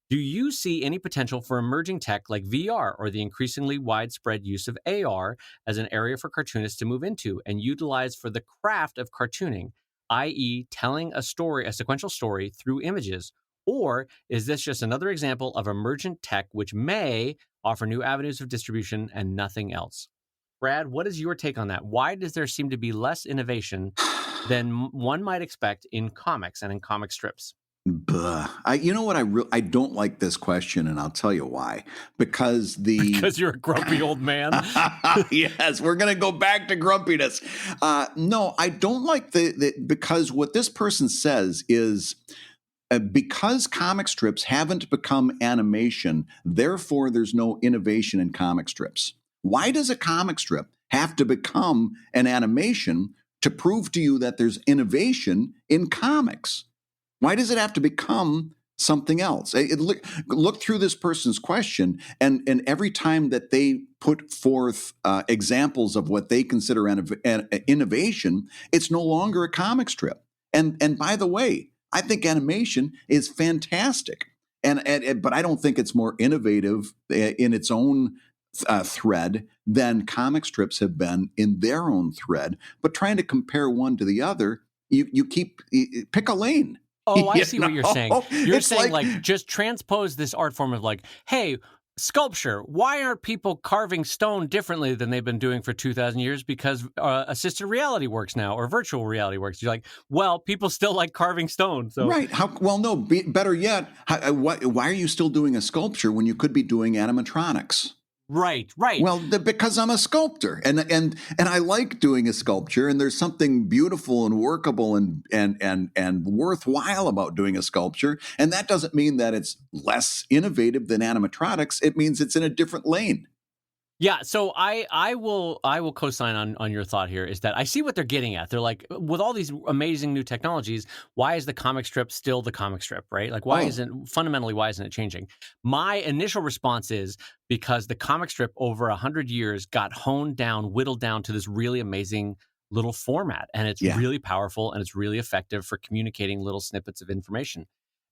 Do you see any potential for emerging tech like VR or the increasingly widespread use of AR as an area for cartoonists to move into and utilize for the craft of cartooning, i.e., telling a sequential story through images? Or is this just another example of emergent tech which may offer new avenues of distribution and nothing else? Brad, what is your take on that? Why does there seem to be less innovation than one might expect in comics and in comic strips? You know what? I don't like this question, and I'll tell you why. Because you're a grumpy old man. Yes, we're going to go back to grumpiness. No, I don't like because what this person says is because comic strips haven't become animation, therefore there's no innovation in comic strips. Why does a comic strip have to become an animation to prove to you that there's innovation in comics? Why does it have to become something else? Look through this person's question, and every time that they put forth examples of what they consider innovation, it's no longer a comic strip. And by the way, I think animation is fantastic, but I don't think it's more innovative in its own thread than comic strips have been in their own thread. But trying to compare one to the other, you pick a lane. Oh, I see what you're saying. You're saying like just transpose this art form of like, hey, sculpture. Why aren't people carving stone differently than they've been doing for 2,000 years? Because assisted reality works now, or virtual reality works. You're like, well, people still like carving stone. So right. Better yet, why are you still doing a sculpture when you could be doing animatronics? Right. Well, because I'm a sculptor, and I like doing a sculpture, and there's something beautiful and workable and worthwhile about doing a sculpture, and that doesn't mean that it's less innovative than animatronics. It means it's in a different lane. Yeah, so I will co-sign on your thought here is that I see what they're getting at. They're like, with all these amazing new technologies, why is the comic strip still the comic strip, right? Like, why isn't it changing? My initial response is because the comic strip over 100 years got whittled down to this really amazing little format, and it's really powerful and it's really effective for communicating little snippets of information.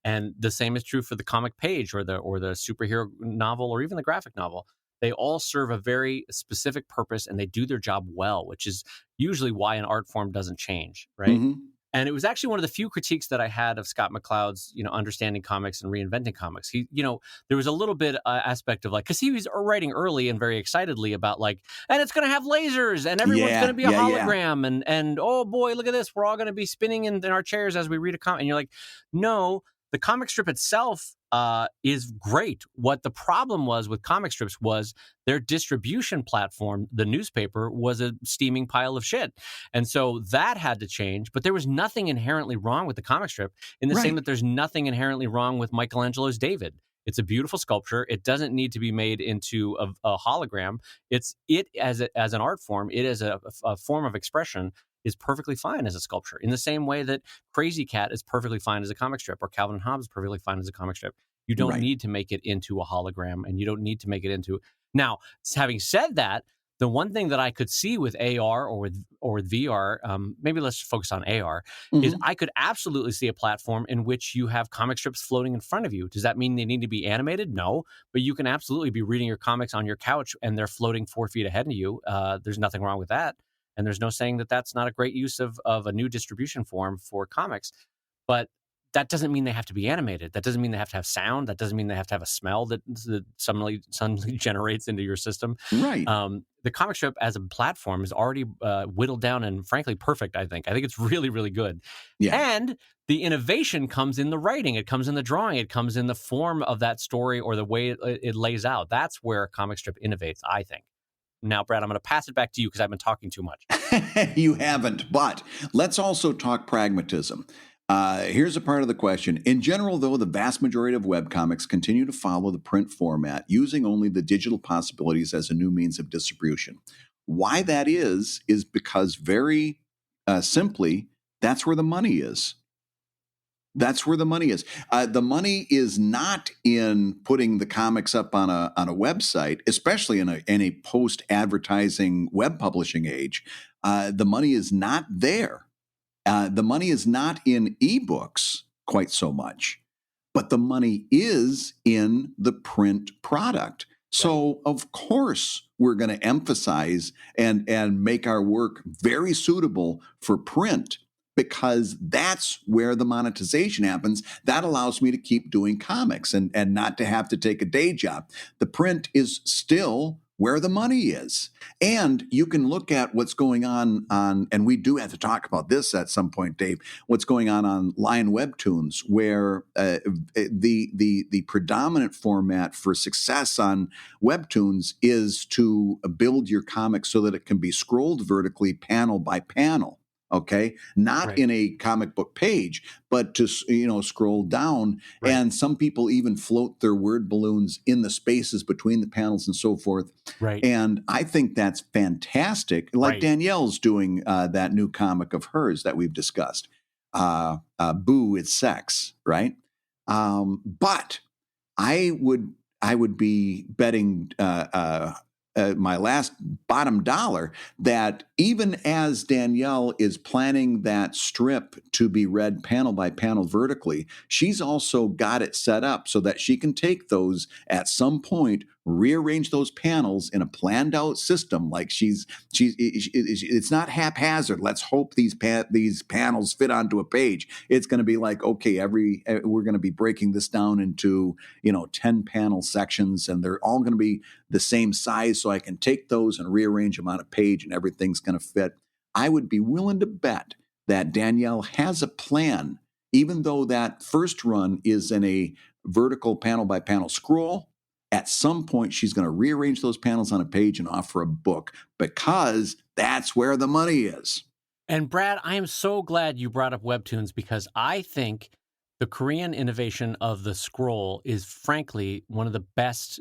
And the same is true for the comic page or the superhero novel or even the graphic novel. They all serve a very specific purpose and they do their job well, which is usually why an art form doesn't change, right? Mm-hmm. And it was actually one of the few critiques that I had of Scott McCloud's, understanding comics and reinventing comics. He, there was a little bit aspect of like, because he was writing early and very excitedly about like, and it's going to have lasers and everyone's going to be a hologram and oh boy, look at this, we're all going to be spinning in our chairs as we read a comic. And you're like, no, the comic strip itself is great. What the problem was with comic strips was their distribution platform, the newspaper, was a steaming pile of shit. And so that had to change. But there was nothing inherently wrong with the comic strip in the same that there's nothing inherently wrong with Michelangelo's David. It's a beautiful sculpture. It doesn't need to be made into a hologram. It as an art form, it as a form of expression is perfectly fine as a sculpture, in the same way that Crazy Cat is perfectly fine as a comic strip, or Calvin and Hobbes is perfectly fine as a comic strip. You don't need to make it into a hologram, and you don't need to make it into... Now, having said that, The one thing that I could see with AR or with VR, maybe let's focus on AR, is I could absolutely see a platform in which you have comic strips floating in front of you. Does that mean they need to be animated? No, but you can absolutely be reading your comics on your couch and they're floating 4 feet ahead of you. There's nothing wrong with that. And there's no saying that that's not a great use of a new distribution form for comics. But that doesn't mean they have to be animated. That doesn't mean they have to have sound. That doesn't mean they have to have a smell that suddenly generates into your system. Right. The comic strip as a platform is already whittled down and frankly perfect, I think. I think it's really, really good. Yeah. And the innovation comes in the writing. It comes in the drawing. It comes in the form of that story or the way it lays out. That's where a comic strip innovates, I think. Now, Brad, I'm going to pass it back to you because I've been talking too much. You haven't, but let's also talk pragmatism. Here's a part of the question. In general, though, the vast majority of webcomics continue to follow the print format, using only the digital possibilities as a new means of distribution. Why that is because very simply, that's where the money is. That's where the money is. The money is not in putting the comics up on a website, especially in a post-advertising web publishing age. The money is not there. The money is not in ebooks quite so much, but the money is in the print product. So, of course, we're going to emphasize and make our work very suitable for print because that's where the monetization happens. That allows me to keep doing comics and not to have to take a day job. The print is still where the money is. And you can look at what's going on, and we do have to talk about this at some point, Dave, what's going on Lion Webtoons, where the predominant format for success on Webtoons is to build your comic so that it can be scrolled vertically panel by panel. Okay, not in a comic book page, but to scroll down. Right. And some people even float their word balloons in the spaces between the panels and so forth. Right. And I think that's fantastic. Like Danielle's doing that new comic of hers that we've discussed. Boo, It's Sex, right? But I would be betting my last bottom dollar that even as Danielle is planning that strip to be read panel by panel vertically, she's also got it set up so that she can take those at some point, rearrange those panels in a planned out system. Like it's not haphazard. Let's hope these panels fit onto a page. It's going to be like, okay, we're going to be breaking this down into 10 panel sections, and they're all going to be the same size, so I can take those and rearrange them on a page, and everything's going to fit. I would be willing to bet that Danielle has a plan, even though that first run is in a vertical panel by panel scroll. At some point, she's going to rearrange those panels on a page and offer a book because that's where the money is. And Brad, I am so glad you brought up Webtoons because I think the Korean innovation of the scroll is frankly one of the best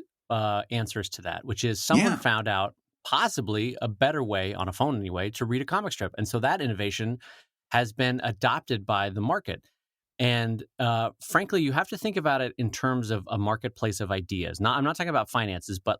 answers to that, which is someone found out possibly a better way, on a phone anyway, to read a comic strip. And so that innovation has been adopted by the market. And frankly, you have to think about it in terms of a marketplace of ideas. I'm not talking about finances, but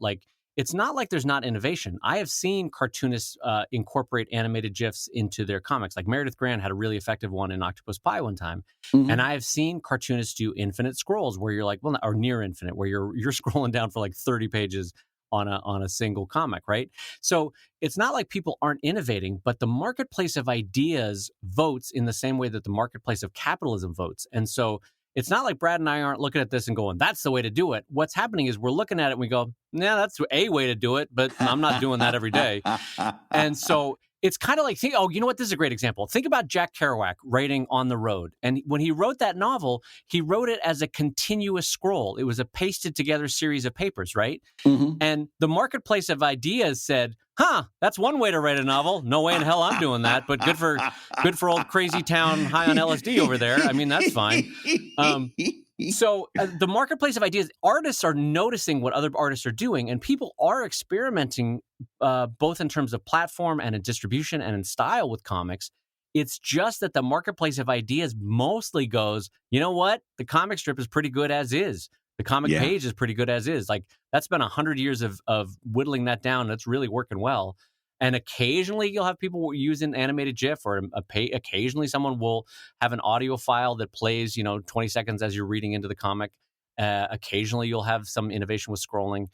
it's not like there's not innovation. I have seen cartoonists incorporate animated GIFs into their comics. Like Meredith Grant had a really effective one in Octopus Pie one time. Mm-hmm. And I have seen cartoonists do infinite scrolls where you're or near infinite, where you're scrolling down for 30 pages on a single comic, right? So it's not like people aren't innovating, but the marketplace of ideas votes in the same way that the marketplace of capitalism votes. And so it's not like Brad and I aren't looking at this and going, that's the way to do it. What's happening is we're looking at it and we go, nah, that's a way to do it, but I'm not doing that every day. And so it's kind of like, you know what? This is a great example. Think about Jack Kerouac writing On the Road. And when he wrote that novel, he wrote it as a continuous scroll. It was a pasted together series of papers, right? Mm-hmm. And the marketplace of ideas said, that's one way to write a novel. No way in hell I'm doing that, but good for old crazy town high on LSD over there. I mean, that's fine. So the marketplace of ideas, artists are noticing what other artists are doing, and people are experimenting both in terms of platform and in distribution and in style with comics. It's just that the marketplace of ideas mostly goes, you know what? The comic strip is pretty good as is. The comic page is pretty good as is. Like, that's been 100 years of whittling that down. It's really working well. And occasionally you'll have people use an animated GIF, or occasionally someone will have an audio file that plays, 20 seconds as you're reading into the comic. Occasionally you'll have some innovation with scrolling.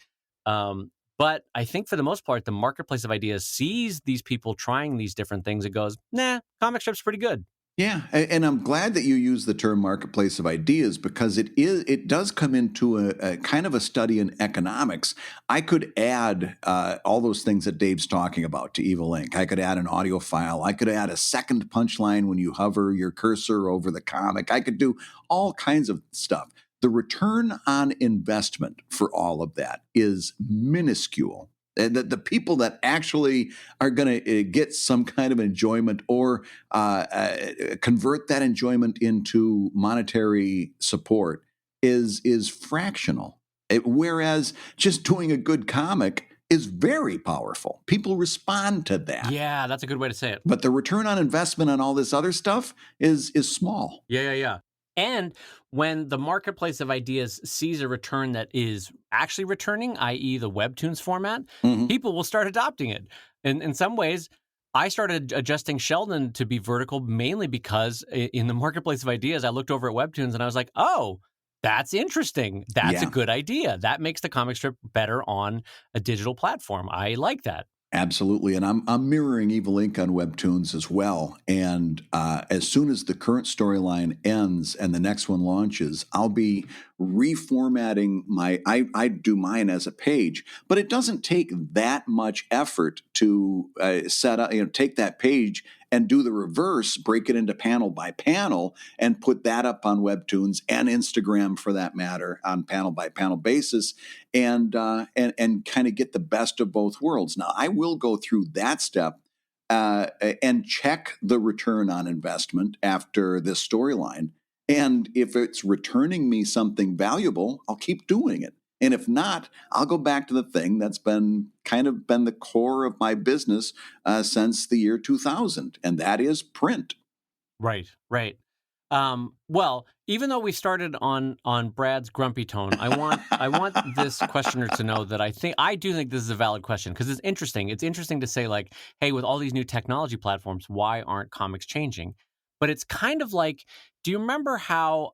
But I think for the most part, the marketplace of ideas sees these people trying these different things and goes, nah, comic strip's pretty good. Yeah, and I'm glad that you use the term marketplace of ideas, because it does come into a kind of a study in economics. I could add all those things that Dave's talking about to Evil Inc. I could add an audio file. I could add a second punchline when you hover your cursor over the comic. I could do all kinds of stuff. The return on investment for all of that is minuscule. The people that actually are going to get some kind of enjoyment or convert that enjoyment into monetary support is fractional. Whereas just doing a good comic is very powerful. People respond to that. Yeah, that's a good way to say it. But the return on investment on all this other stuff is small. Yeah. And when the marketplace of ideas sees a return that is actually returning, i.e. the Webtoons format, people will start adopting it. And in some ways, I started adjusting Sheldon to be vertical mainly because in the marketplace of ideas, I looked over at Webtoons and I was like, oh, that's interesting. That's a good idea. That makes the comic strip better on a digital platform. I like that. Absolutely. And I'm mirroring Evil Inc. on Webtoons as well. And as soon as the current storyline ends and the next one launches, I'll be reformatting I do mine as a page, but it doesn't take that much effort to set up, take that page and do the reverse, break it into panel by panel, and put that up on Webtoons and Instagram, for that matter, on panel by panel basis, and kind of get the best of both worlds. Now, I will go through that step and check the return on investment after this storyline. And if it's returning me something valuable, I'll keep doing it. And if not, I'll go back to the thing that's been the core of my business since the year 2000, and that is print. Right. Well, even though we started on Brad's grumpy tone, I want this questioner to know that I do think this is a valid question, because it's interesting. It's interesting to say, like, hey, with all these new technology platforms, why aren't comics changing? But it's kind of like, do you remember how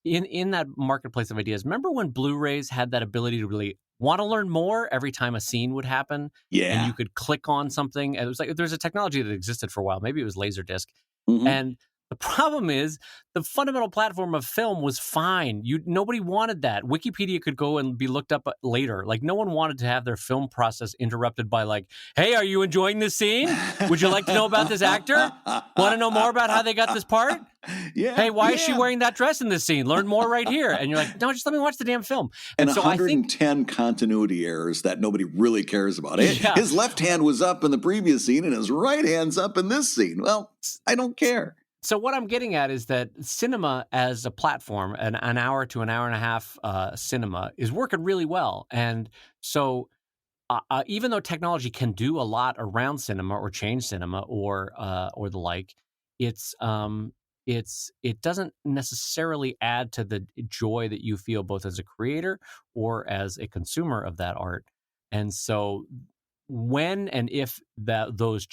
in that marketplace of ideas, remember when Blu-rays had that ability to really want to learn more every time a scene would happen? Yeah. And you could click on something. And it was like, there's a technology that existed for a while. Maybe it was Laserdisc. And the problem is the fundamental platform of film was fine. Nobody wanted that. Wikipedia could go and be looked up later. Like, no one wanted to have their film process interrupted by, like, hey, are you enjoying this scene? Would you like to know about this actor? Want to know more about how they got this part? Yeah. Hey, why is she wearing that dress in this scene? Learn more right here. And you're like, no, just let me watch the damn film. And so 110 continuity errors that nobody really cares about. His left hand was up in the previous scene and his right hand's up in this scene. Well, I don't care. So what I'm getting at is that cinema as a platform, an hour to an hour and a half cinema, is working really well. And so even though technology can do a lot around cinema or change cinema or the like, it doesn't necessarily add to the joy that you feel both as a creator or as a consumer of that art. And so when and if those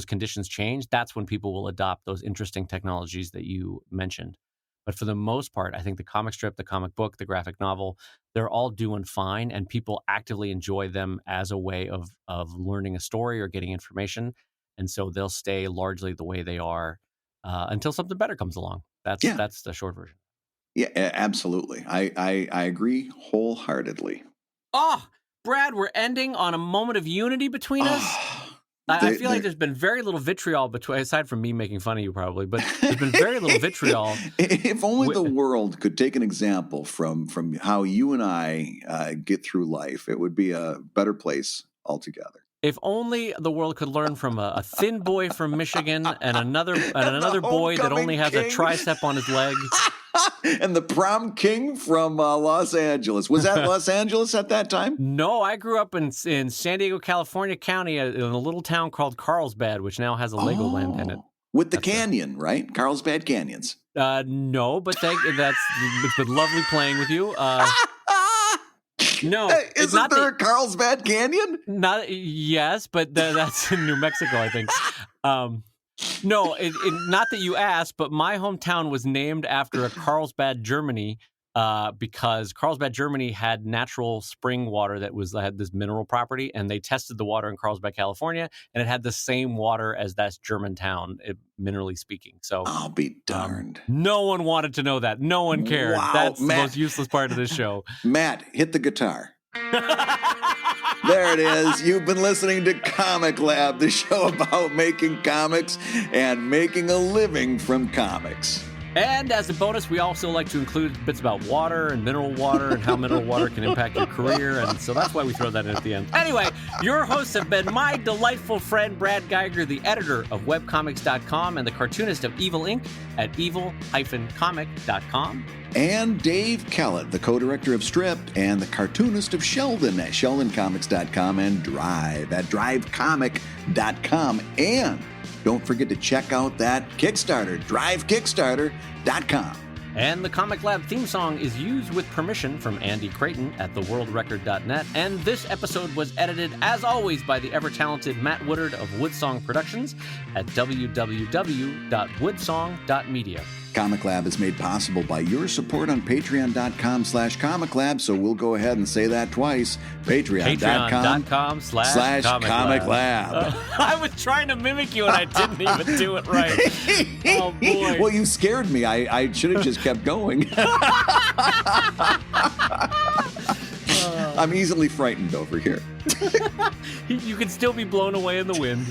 conditions change, that's when people will adopt those interesting technologies that you mentioned. But for the most part, I think the comic strip, the comic book, the graphic novel, they're all doing fine, and people actively enjoy them as a way of learning a story or getting information. And so they'll stay largely the way they are until something better comes along. That's the short version. Yeah, absolutely. I agree wholeheartedly. Brad, we're ending on a moment of unity between us. I feel like there's been very little vitriol aside from me making fun of you probably, but there's been very little vitriol. If only the world could take an example from how you and I get through life, it would be a better place altogether. If only the world could learn from a thin boy from Michigan and another boy that only has a tricep on his leg. And the prom king from Los Angeles. Was that Los Angeles at that time? No, I grew up in San Diego, California County in a little town called Carlsbad, which now has a Legoland in it. With the canyon, right? Carlsbad Canyons. No, but it's been lovely playing with you. No, Isn't there a Carlsbad Canyon? Yes, but that's in New Mexico, I think. No, not that you asked, but my hometown was named after a Carlsbad, Germany, because Carlsbad, Germany had natural spring water that had this mineral property, and they tested the water in Carlsbad, California, and it had the same water as that German town, minerally speaking. So I'll be darned. No one wanted to know that. No one cared. Wow, That's Matt. the most useless part of this show. Matt, hit the guitar. There it is. You've been listening to Comic Lab, the show about making comics and making a living from comics. And as a bonus, we also like to include bits about water and mineral water and how mineral water can impact your career. And so that's why we throw that in at the end. Anyway, your hosts have been my delightful friend, Brad Guigar, the editor of webcomics.com and the cartoonist of Evil Inc. at evil-comic.com. And Dave Kellett, the co-director of Strip and the cartoonist of Sheldon at sheldoncomics.com and Drive at drivecomic.com. And don't forget to check out that Kickstarter, drivekickstarter.com. And the Comic Lab theme song is used with permission from Andy Creighton at theworldrecord.net. And this episode was edited, as always, by the ever-talented Matt Woodard of Woodsong Productions at www.woodsong.media. Comic Lab is made possible by your support on patreon.com/Comic Lab, so we'll go ahead and say that twice. Patreon.com/Comic Lab. I was trying to mimic you and I didn't even do it right. Oh, boy. Well, you scared me. I should have just kept going. I'm easily frightened over here. You can still be blown away in the wind.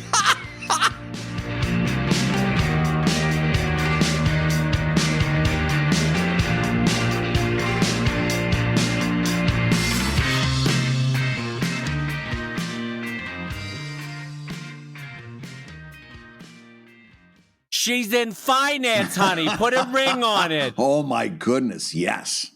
She's in finance, honey. Put a ring on it. Oh, my goodness, yes.